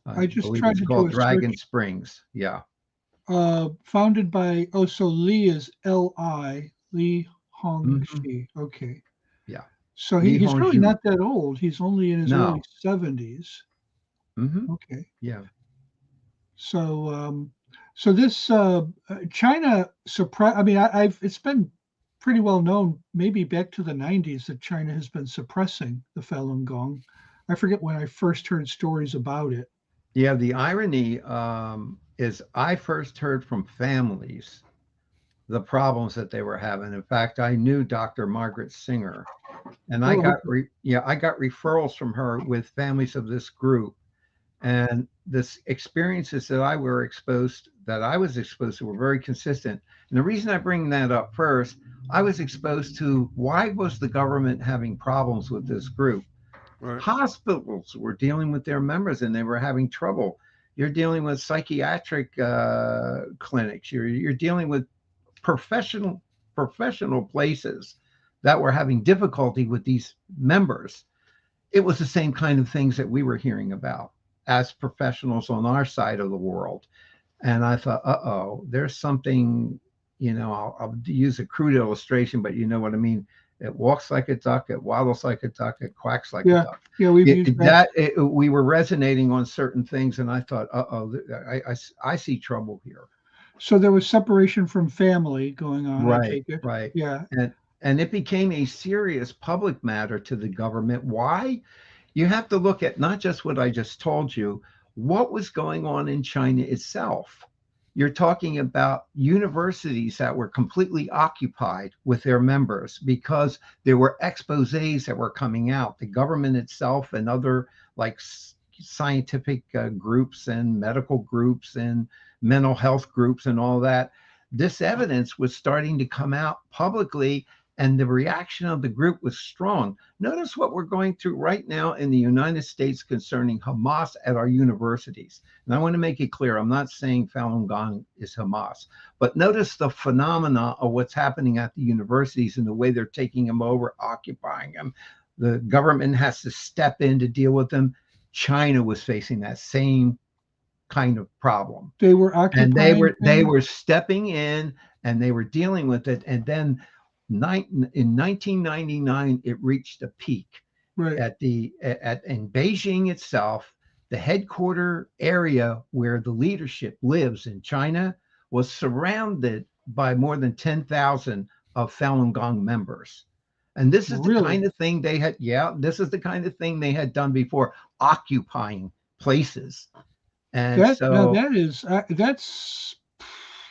S2: I just
S3: believe
S2: tried
S3: it's
S2: to do
S3: called
S2: a
S3: Dragon
S2: search.
S3: Springs. Yeah.
S2: Founded by, oh, so Li is Li, Li
S3: hmm
S2: Hongzhi. Okay.
S3: Yeah.
S2: So
S3: Li
S2: he's really
S3: Hongzhi.
S2: not that old. He's only in his early
S3: No.
S2: 70s.
S3: hmm
S2: Okay.
S3: Yeah.
S2: So so this China suppress. I mean, I've it's been pretty well known, maybe back to the 90s, that China has been suppressing the Falun Gong. I forget when I first heard stories about it.
S3: Yeah. The irony is I first heard from families the problems that they were having. In fact, I knew Dr. Margaret Singer, and I
S2: Oh,
S3: got I got referrals from her with families of this group, and this experiences that I was exposed to were very consistent. And the reason I bring that up first, I was exposed to why was the government having problems with this group.
S1: Right.
S3: Hospitals were dealing with their members and they were having trouble. You're dealing with psychiatric clinics. You're dealing with professional places that were having difficulty with these members. It was the same kind of things that we were hearing about as professionals on our side of the world. And I thought, there's something, I'll use a crude illustration, but you know what I mean. It walks like a duck, it waddles like a duck, it quacks like a duck.
S2: Yeah, we've used that.
S3: We were resonating on certain things, and I thought, I see trouble here.
S2: So there was separation from family going on, I
S3: Right,
S2: take it.
S3: right.
S2: Yeah.
S3: And it became a serious public matter to the government. Why? You have to look at not just what I just told you, what was going on in China itself. You're talking about universities that were completely occupied with their members because there were exposés that were coming out. The government itself and other like scientific groups and medical groups and mental health groups and all that. This evidence was starting to come out publicly, and the reaction of the group was strong. Notice what we're going through right now in the United States concerning Hamas at our universities. And I want to make it clear, I'm not saying Falun Gong is Hamas, but notice the phenomena of what's happening at the universities and the way they're taking them over, occupying them. The government has to step in to deal with them. China was facing that same kind of problem.
S2: They were occupying.
S3: And they were stepping in and they were dealing with it. And then in 1999, it reached a peak.
S2: Right.
S3: In Beijing itself, the headquarter area where the leadership lives in China was surrounded by more than 10,000 of Falun Gong members. And this is the kind of thing they had. Yeah, this is the kind of thing they had done before, occupying places. And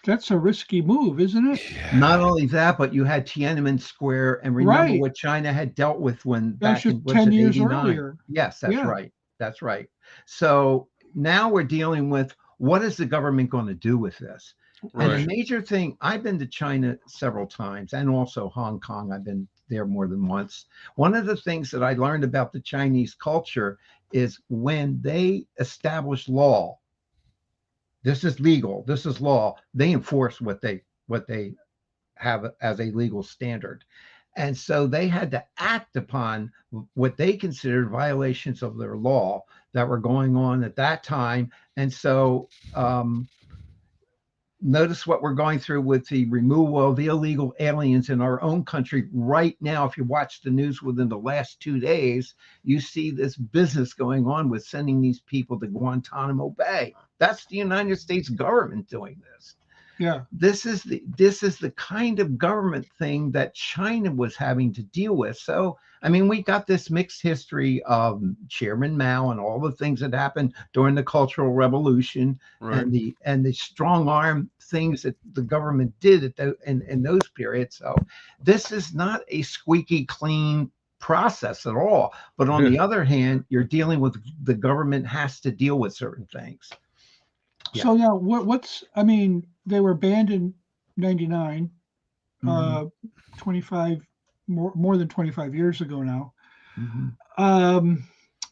S2: that's a risky move, isn't it?
S3: Not only that, but you had Tiananmen Square, and remember what China had dealt with back in
S2: 10 years
S3: 89?
S2: earlier.
S3: Yes, that's right. That's right. So now we're dealing with what is the government going to do with this? Right. And the major thing, I've been to China several times and also Hong Kong. I've been there more than once. One of the things that I learned about the Chinese culture is when they establish law, this is legal, this is law, they enforce what they have as a legal standard. And so they had to act upon what they considered violations of their law that were going on at that time. And so notice what we're going through with the removal of the illegal aliens in our own country right now. If you watch the news within the last 2 days, you see this business going on with sending these people to Guantanamo Bay. That's the United States government doing this.
S2: Yeah.
S3: This is the kind of government thing that China was having to deal with. So, I mean, we got this mixed history of Chairman Mao and all the things that happened during the Cultural Revolution, right, and the strong arm things that the government did in those periods. So this is not a squeaky clean process at all. But on the other hand, you're dealing with the government has to deal with certain things.
S2: Yeah. So now I mean, they were banned in 99, 25, more than 25 years ago now. Mm-hmm.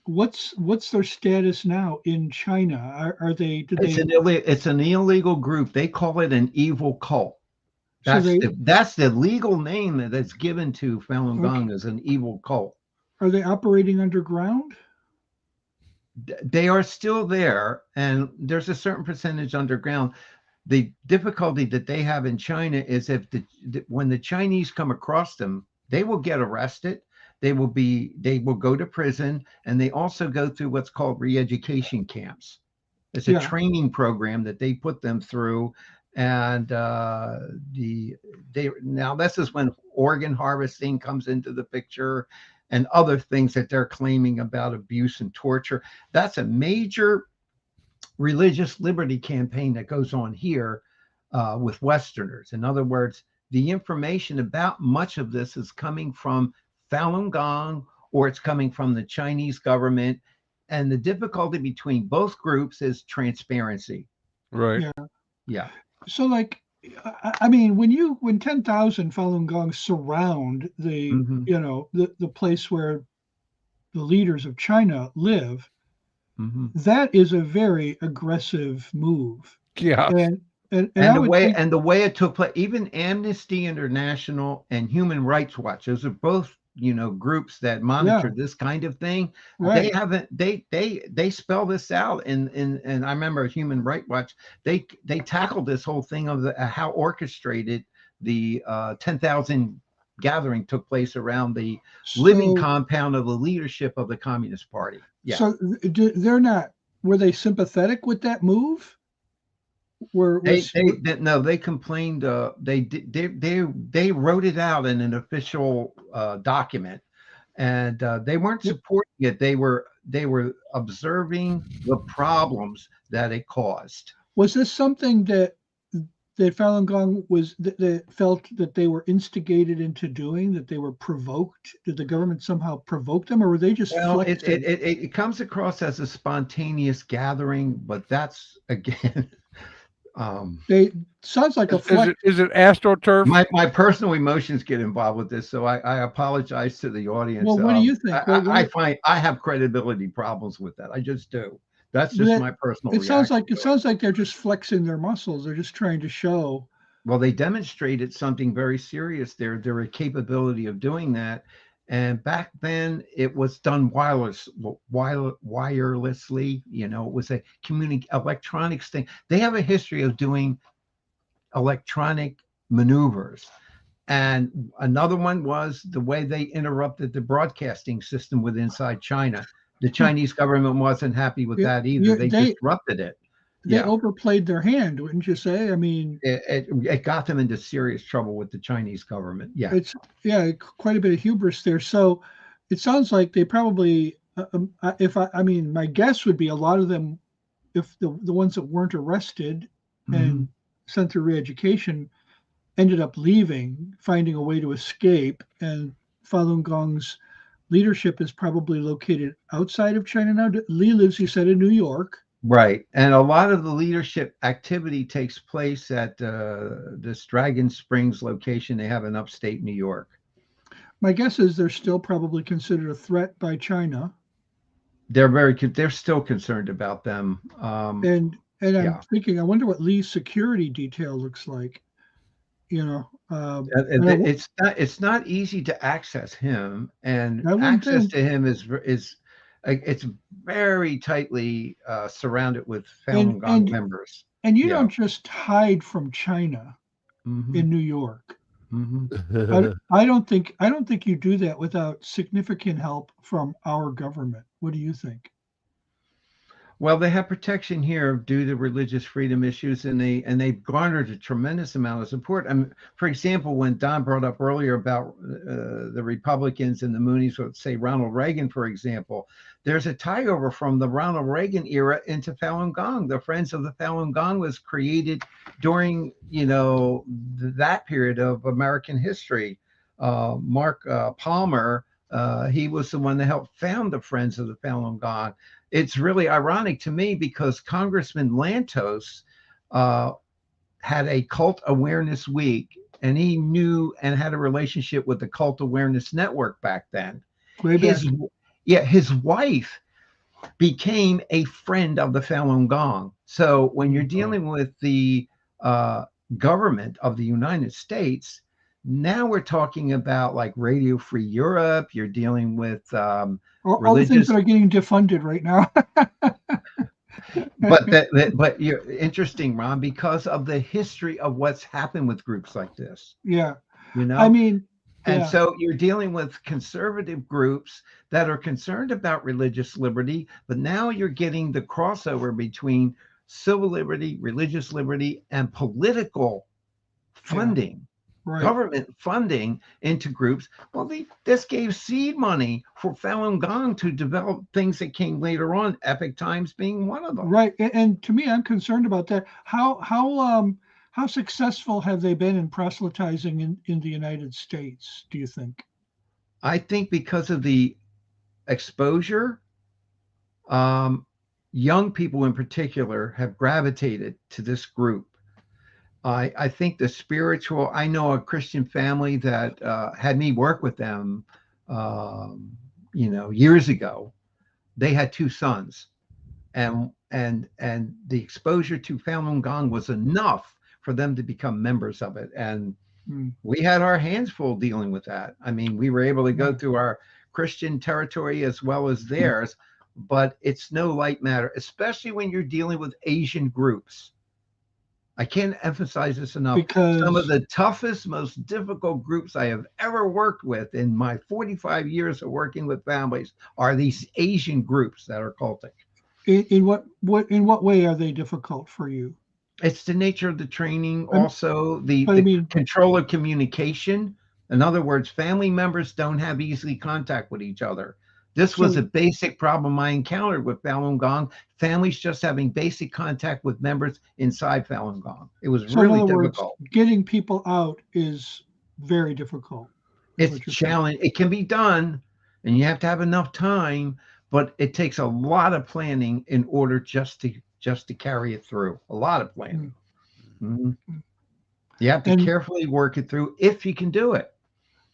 S2: What's their status now in China?
S3: It's an illegal group. They call it an evil cult. That's the legal name that's given to Falun Gong as an evil cult.
S2: Are they operating underground?
S3: They are still there, and there's a certain percentage underground. The difficulty that they have in China is if when the Chinese come across them, they will get arrested. They will go to prison, and they also go through what's called re-education camps. It's a
S2: Yeah.
S3: training program that they put them through, and now this is when organ harvesting comes into the picture, and other things that they're claiming about abuse and torture. That's a major religious liberty campaign that goes on here with Westerners. In other words, the information about much of this is coming from Falun Gong, or it's coming from the Chinese government. And the difficulty between both groups is transparency.
S1: Right.
S2: Yeah.
S3: Yeah.
S2: So, like, I mean, when 10,000 Falun Gong surround the
S3: Mhm.
S2: the place where the leaders of China live,
S3: Mhm.
S2: that is a very aggressive move.
S1: Yeah.
S2: And I
S3: And
S2: would think,
S3: the way it took place, even Amnesty International and Human Rights Watch, those are both groups that monitor
S2: yeah,
S3: this kind of thing. They
S2: right.
S3: haven't they spell this out and I remember Human Rights Watch, they tackled this whole thing of how orchestrated the 10,000 gathering took place around the living
S2: So
S3: compound of the leadership of the Communist Party. Yeah.
S2: so they're not. Were they sympathetic with that move?
S3: No, they complained. They wrote it out in an official document, and they weren't supporting it. They were observing the problems that it caused.
S2: Was this something that Falun Gong that felt that they were instigated into doing, that they were provoked? Did the government somehow provoke them, or were they just
S3: Well, it
S2: flexing?
S3: it comes across as a spontaneous gathering, but that's again.
S2: They sounds like a
S1: Is
S2: flex.
S1: it AstroTurf?
S3: My personal emotions get involved with this, so I apologize to the audience.
S2: Well, what do you think?
S3: I find I have credibility problems with that. I just do. That's just my personal reaction.
S2: It sounds like they're just flexing their muscles. They're just trying to show.
S3: Well, they demonstrated something very serious there. Their capability of doing that, and back then it was done wirelessly. It was a electronics thing. They have a history of doing electronic maneuvers. And another one was the way they interrupted the broadcasting system with inside China. The Chinese government wasn't happy with that either. They disrupted it.
S2: They overplayed their hand, wouldn't you say? I mean,
S3: it got them into serious trouble with the Chinese government. Yeah.
S2: It's quite a bit of hubris there. So it sounds like they probably, I mean, my guess would be a lot of them, if the ones that weren't arrested and sent through re-education, ended up leaving, finding a way to escape. And Falun Gong's leadership is probably located outside of China now. Li lives, you said, in New York.
S3: Right. And a lot of the leadership activity takes place at this Dragon Springs location they have in upstate New York.
S2: My guess is they're still probably considered a threat by China.
S3: They're still concerned about them.
S2: And I'm thinking, I wonder what Lee's security detail looks like.
S3: It's not easy to access him, and access to him is it's very tightly surrounded with Falun Gong members.
S2: And you don't just hide from China in New York. I don't think you do that without significant help from our government. What do you think?
S3: Well, they have protection here due to religious freedom issues, and they've garnered a tremendous amount of support. For example, when Don brought up earlier about the Republicans and the Moonies, let's say Ronald Reagan, for example, there's a tie over from the Ronald Reagan era into Falun Gong. The Friends of the Falun Gong was created during that period of American history. Mark Palmer, he was the one that helped found the Friends of the Falun Gong. It's really ironic to me because Congressman Lantos had a cult awareness week, and he knew and had a relationship with the Cult Awareness Network back then. His wife became a friend of the Falun Gong. So when you're dealing with the government of the United States, Now we're talking about like Radio Free Europe. You're dealing with
S2: All the things
S3: religious,
S2: that are getting defunded right now.
S3: but you're interesting, Ron, because of the history of what's happened with groups like this.
S2: Yeah.
S3: You
S2: I
S3: know,
S2: mean,
S3: and
S2: yeah.
S3: so you're dealing with conservative groups that are concerned about religious liberty, but now you're getting the crossover between civil liberty, religious liberty, and political funding,
S2: Right.
S3: government funding into groups. Well, this gave seed money for Falun Gong to develop things that came later on, Epoch Times being one of them.
S2: Right. And to me, I'm concerned about that. How successful have they been in proselytizing in the United States, do you think?
S3: I think because of the exposure, young people in particular have gravitated to this group. I think the spiritual, I know a Christian family that had me work with them, years ago. They had two sons, and the exposure to Falun Gong was enough for them to become members of it. And we had our hands full dealing with that. I mean, we were able to go through our Christian territory as well as theirs, but it's no light matter, especially when you're dealing with Asian groups. I can't emphasize this enough.
S2: Because
S3: some of the toughest, most difficult groups I have ever worked with in my 45 years of working with families are these Asian groups that are cultic.
S2: in what way are they difficult for you?
S3: It's the nature of the training, also the control of communication. In other words, family members don't have easy contact with each other. This was a basic problem I encountered with Falun Gong. Families just having basic contact with members inside Falun Gong. It was really difficult.
S2: Getting people out is very difficult.
S3: It's challenging. It can be done, and you have to have enough time, but it takes a lot of planning in order just to carry it through. A lot of planning. Mm-hmm. You have to carefully work it through if you can do it.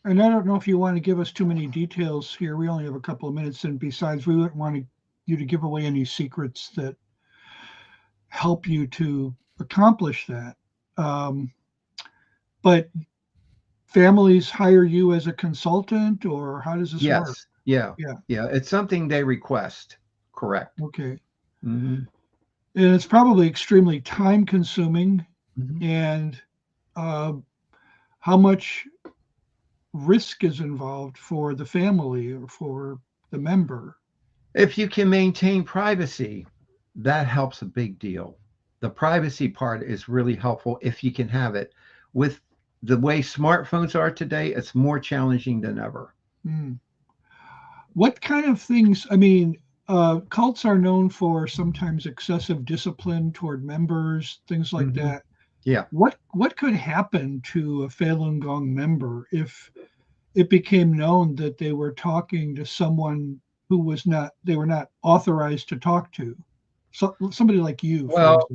S2: And I don't know if you want to give us too many details here. We only have a couple of minutes, and besides, we wouldn't want you to give away any secrets that help you to accomplish that. But families hire you as a consultant, or how does this work?
S3: Yeah. It's something they request. Correct.
S2: Okay.
S3: Mm-hmm.
S2: And it's probably extremely time consuming.
S3: Mm-hmm.
S2: And how much risk is involved for the family or for the member?
S3: If you can maintain privacy, that helps a big deal. The privacy part is really helpful if you can have it. With the way smartphones are today, it's more challenging than ever.
S2: What kind of things, I mean, cults are known for sometimes excessive discipline toward members, things like that.
S3: Yeah.
S2: What could happen to a Falun Gong member if it became known that they were talking to someone who they were not authorized to talk to? So, somebody like you.
S3: Well,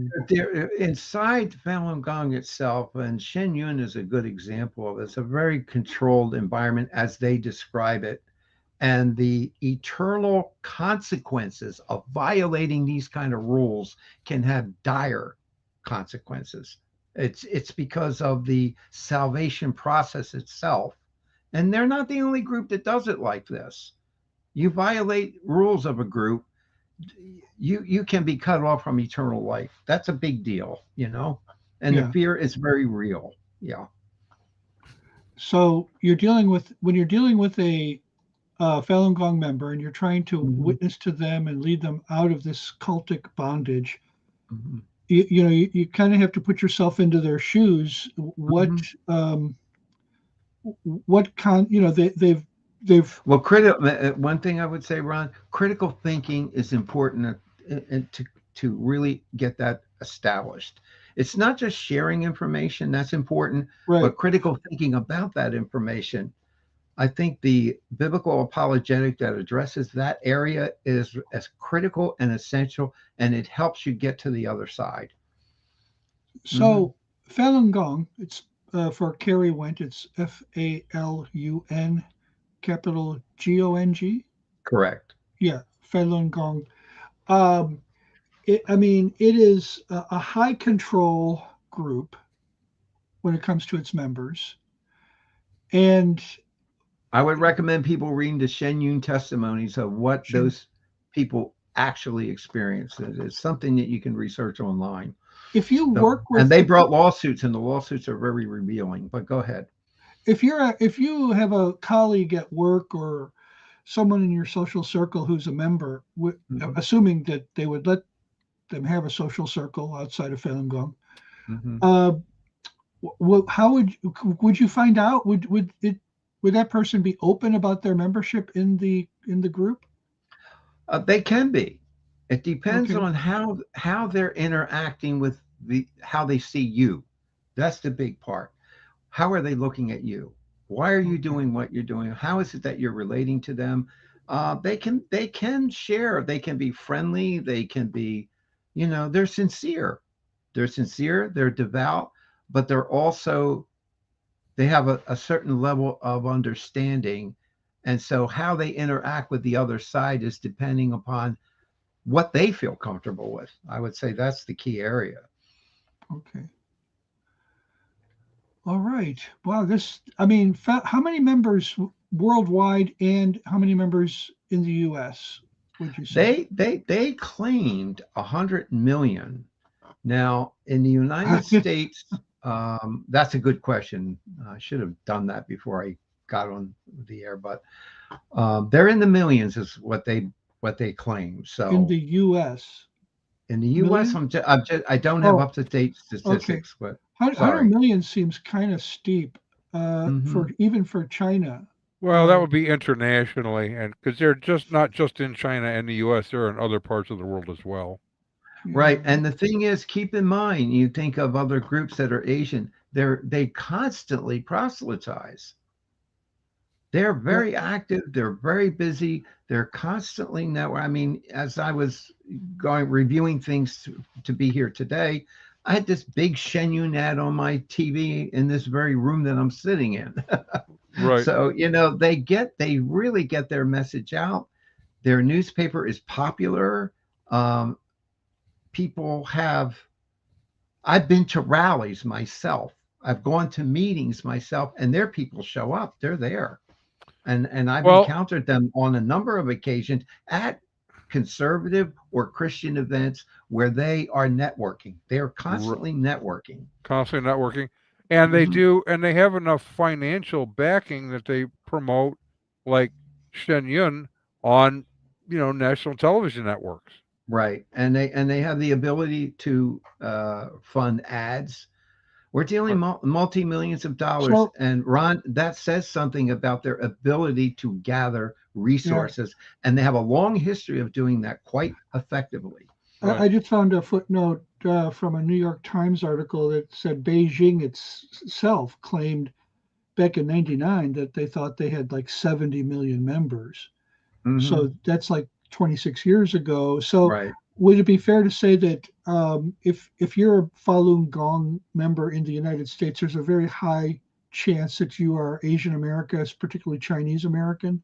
S3: inside Falun Gong itself, and Shen Yun is a good example of it, it's a very controlled environment as they describe it. And the eternal consequences of violating these kind of rules can have dire consequences. It's because of the salvation process itself. And they're not the only group that does it like this. You violate rules of a group, you can be cut off from eternal life. That's a big deal, and the fear is very real. Yeah.
S2: So when you're dealing with a Falun Gong member and you're trying to witness to them and lead them out of this cultic bondage, you kind of have to put yourself into their shoes. What they've
S3: one thing I would say, Ron, critical thinking is important to really get that established. It's not just sharing information, that's important, but critical thinking about that information. I think the biblical apologetic that addresses that area is as critical and essential, and it helps you get to the other side.
S2: So Falun Gong, it's for Carrie Went, it's Falun, capital Gong.
S3: Correct.
S2: Yeah, Falun Gong. It is a high control group when it comes to its members. And
S3: I would recommend people reading the Shen Yun testimonies of what
S2: Shen-
S3: those people actually experienced. It's something that you can research online.
S2: if you
S3: So,
S2: work
S3: and
S2: with,
S3: they brought lawsuits, and the lawsuits are very revealing. But go ahead.
S2: if you have a colleague at work or someone in your social circle who's a member,
S3: Mhm.
S2: assuming that they would let them have a social circle outside of Falun Gong,
S3: Mhm.
S2: uh, how would you find out? Would that person be open about their membership in the group?
S3: They can be. It depends
S2: Okay,
S3: on how they're interacting with how they see you. That's the big part. How are they looking at you? Why are you
S2: okay,
S3: doing what you're doing? How is it that you're relating to them? They can share. They can be friendly. They can be, they're sincere. They're sincere. They're devout, but they have a certain level of understanding. And so how they interact with the other side is depending upon what they feel comfortable with. I would say that's the key area.
S2: okay. All right. Wow. I mean, how many members worldwide and how many members in the U.S. would you say?
S3: They claimed 100 million. Now in the United States, that's a good question. I should have done that before I got on the air, but they're in the millions is what they claim.
S2: In
S3: So
S2: the U.S.
S3: in the U.S.,
S2: Million?
S3: I don't have
S2: Oh,
S3: up to date
S2: okay.
S3: statistics, but
S2: 100
S3: sorry.
S2: million seems kind of steep
S3: Hmm.
S2: for even for China.
S1: Well, that
S2: Uh,
S1: would be internationally, and because they're just not just in China and the U.S., they're in other parts of the world as well.
S3: Right.
S2: yeah.
S3: And the thing is, keep in mind, you think of other groups that are Asian, they constantly proselytize. They're
S2: Yeah.
S3: very active, they're very busy, they're constantly network. I mean, as I was going reviewing things to be here today, I had this big Shen Yun ad on my TV in this very room that I'm sitting in.
S1: Right.
S3: So, they really get their message out. Their newspaper is popular. Um, people have I've been to rallies myself. I've gone to meetings myself, and their people show up. They're there, and I've
S1: Well,
S3: encountered them on a number of occasions at conservative or Christian events where they are networking. They are
S1: r-
S3: constantly networking.
S1: constantly networking, and they
S3: Hmm.
S1: do, and they have enough financial backing that they promote, like Shen Yun, on national television networks.
S3: Right, and they have the ability to fund ads. We're dealing
S1: Right.
S3: multi millions of dollars,
S2: So
S3: and Ron, that says something about their ability to gather
S2: yeah,
S3: resources, and they have a long history of doing that quite effectively.
S1: Right.
S2: I just found a footnote from a New York Times article that said Beijing itself claimed back in '99 that they thought they had like 70 million members.
S3: Hmm.
S2: So that's like 26 years ago. So
S3: Right.
S2: would it be fair to say that if you're a Falun Gong member in the United States, there's a very high chance that you are Asian American, particularly Chinese American?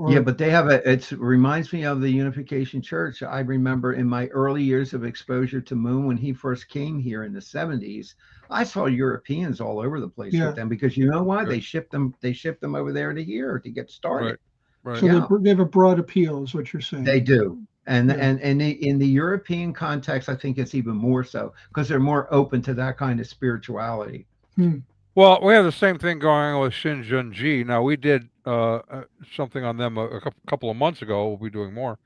S3: Yeah,
S2: Or
S3: but it reminds me of the Unification Church. I remember in my early years of exposure to Moon when he first came here in the 70s, I saw Europeans all over the place with
S2: yeah,
S3: them because you know why?
S1: Yeah.
S3: They shipped them over there to here to get started.
S1: Right. Right.
S2: so
S3: Yeah.
S2: they have a broad appeal, is what you're
S3: They
S2: saying.
S3: do. And
S2: Yeah.
S3: and and in the European context, I think it's even more so because they're more open to that kind of spirituality.
S2: Hmm.
S1: Well, we have the same thing going on with Shin Ji. Now, we did something on them a couple of months ago. We'll be doing more.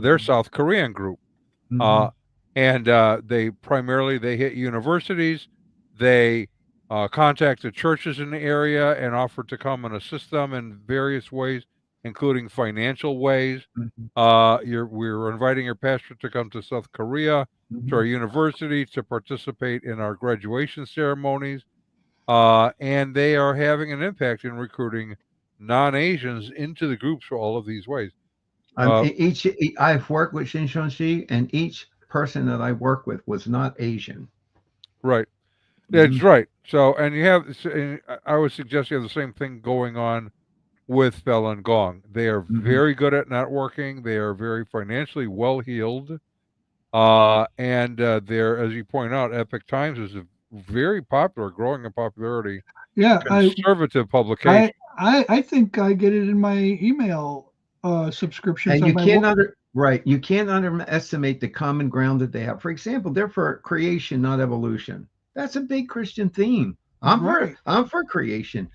S1: They're South Korean group,
S3: Hmm.
S1: uh, and they hit universities. They contacted churches in the area and offered to come and assist them in various ways, including financial ways.
S3: Hmm.
S1: We're inviting your pastor to come to South Korea, to our
S3: Hmm.
S1: university, to participate in our graduation ceremonies, and they are having an impact in recruiting non-Asians into the groups for all of these ways. Uh,
S3: I've worked with Shinshonshi, and each person that I work with was not Asian.
S1: right,
S3: Hmm.
S1: that's right. So, and I would suggest you have the same thing going on with Falun Gong. They are
S3: Hmm.
S1: very good at networking. They are very financially well heeled, and they're, as you point out, Epoch Times is very popular, growing in popularity.
S2: Yeah,
S1: conservative publication.
S2: I think I get it in my email subscriptions.
S3: And
S2: on
S3: you
S2: my
S3: can't you can't underestimate the common ground that they have. For example, they're for creation, not evolution. That's a big Christian theme.
S2: Right.
S3: I'm for creation.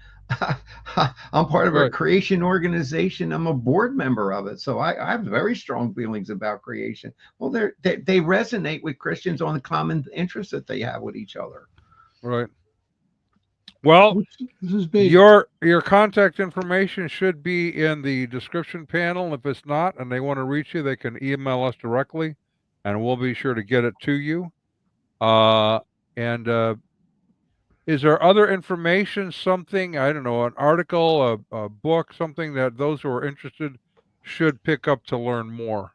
S3: I'm part of a
S1: Right.
S3: creation organization. I'm a board member of it, so I have very strong feelings about creation. Well, they resonate with Christians on the common interests that they have with each other.
S1: Right. Well,
S2: This is big.
S1: your contact information should be in the description panel. If it's not, and they want to reach you, they can email us directly, and we'll be sure to get it to you. And is there other information, something, I don't know, an article, a book, something that those who are interested should pick up to learn more?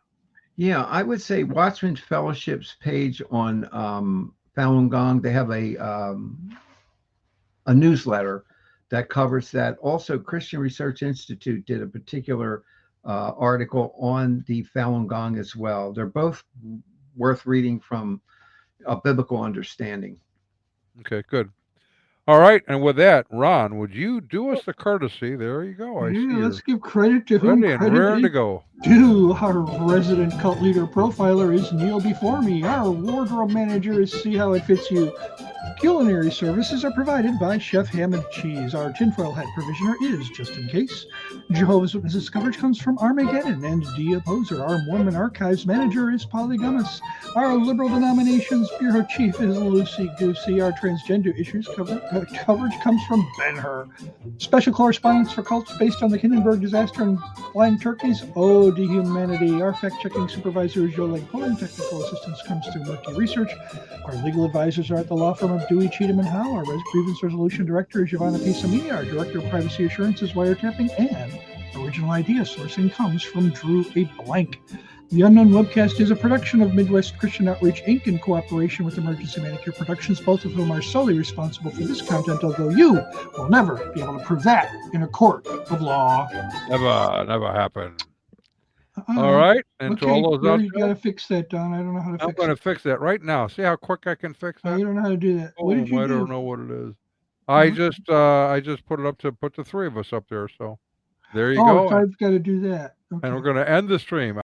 S3: Yeah, I would say Watchmen Fellowship's page on Falun Gong, they have a newsletter that covers that. Also, Christian Research Institute did a particular article on the Falun Gong as well. They're both worth reading from a biblical understanding.
S1: Okay, good. All right, and with that, Ron, would you do us the courtesy? There you go. I see
S2: Let's give credit to whom
S1: ready and
S2: credit
S1: raring to
S2: is
S1: go.
S2: due. Our resident cult leader profiler is Neil before me. Our wardrobe manager is See How It Fits You. Culinary services are provided by Chef Ham and Cheese. Our tinfoil hat provisioner is Just In Case. Jehovah's Witnesses coverage comes from Armageddon and D Opposer. Our Mormon archives manager is Polygamous. Our liberal denominations bureau chief is Lucy Goosey. Our transgender issues coverage comes from Ben-Hur. Special correspondence for cults based on the Hindenburg disaster and flying turkeys. Ode to Humanity. Our fact-checking supervisor is Yoling Pullen. Technical assistance comes through Murky Research. Our legal advisors are at the law firm of Dewey, Cheatham & Howe. Our grievance resolution director is Giovanna Pisami. Our director of privacy assurance is Wiretapping. And original idea sourcing comes from Drew A. Blank. The Unknown Webcast is a production of Midwest Christian Outreach, Inc. in cooperation with Emergency Manicure Productions, both of whom are solely responsible for this content, although you will never be able to prove that in a court of law.
S1: Never happened. All right, and to all those out
S2: you got to fix that, Don. I don't know how to fix it.
S1: I'm going to fix that right now. See how quick I can fix that?
S2: You don't know how to do that. What did you do?
S1: I don't know what it is. I just put it up to put the three of us up there. So there you go.
S2: So I've got to do that. Okay.
S1: And we're going to end the stream.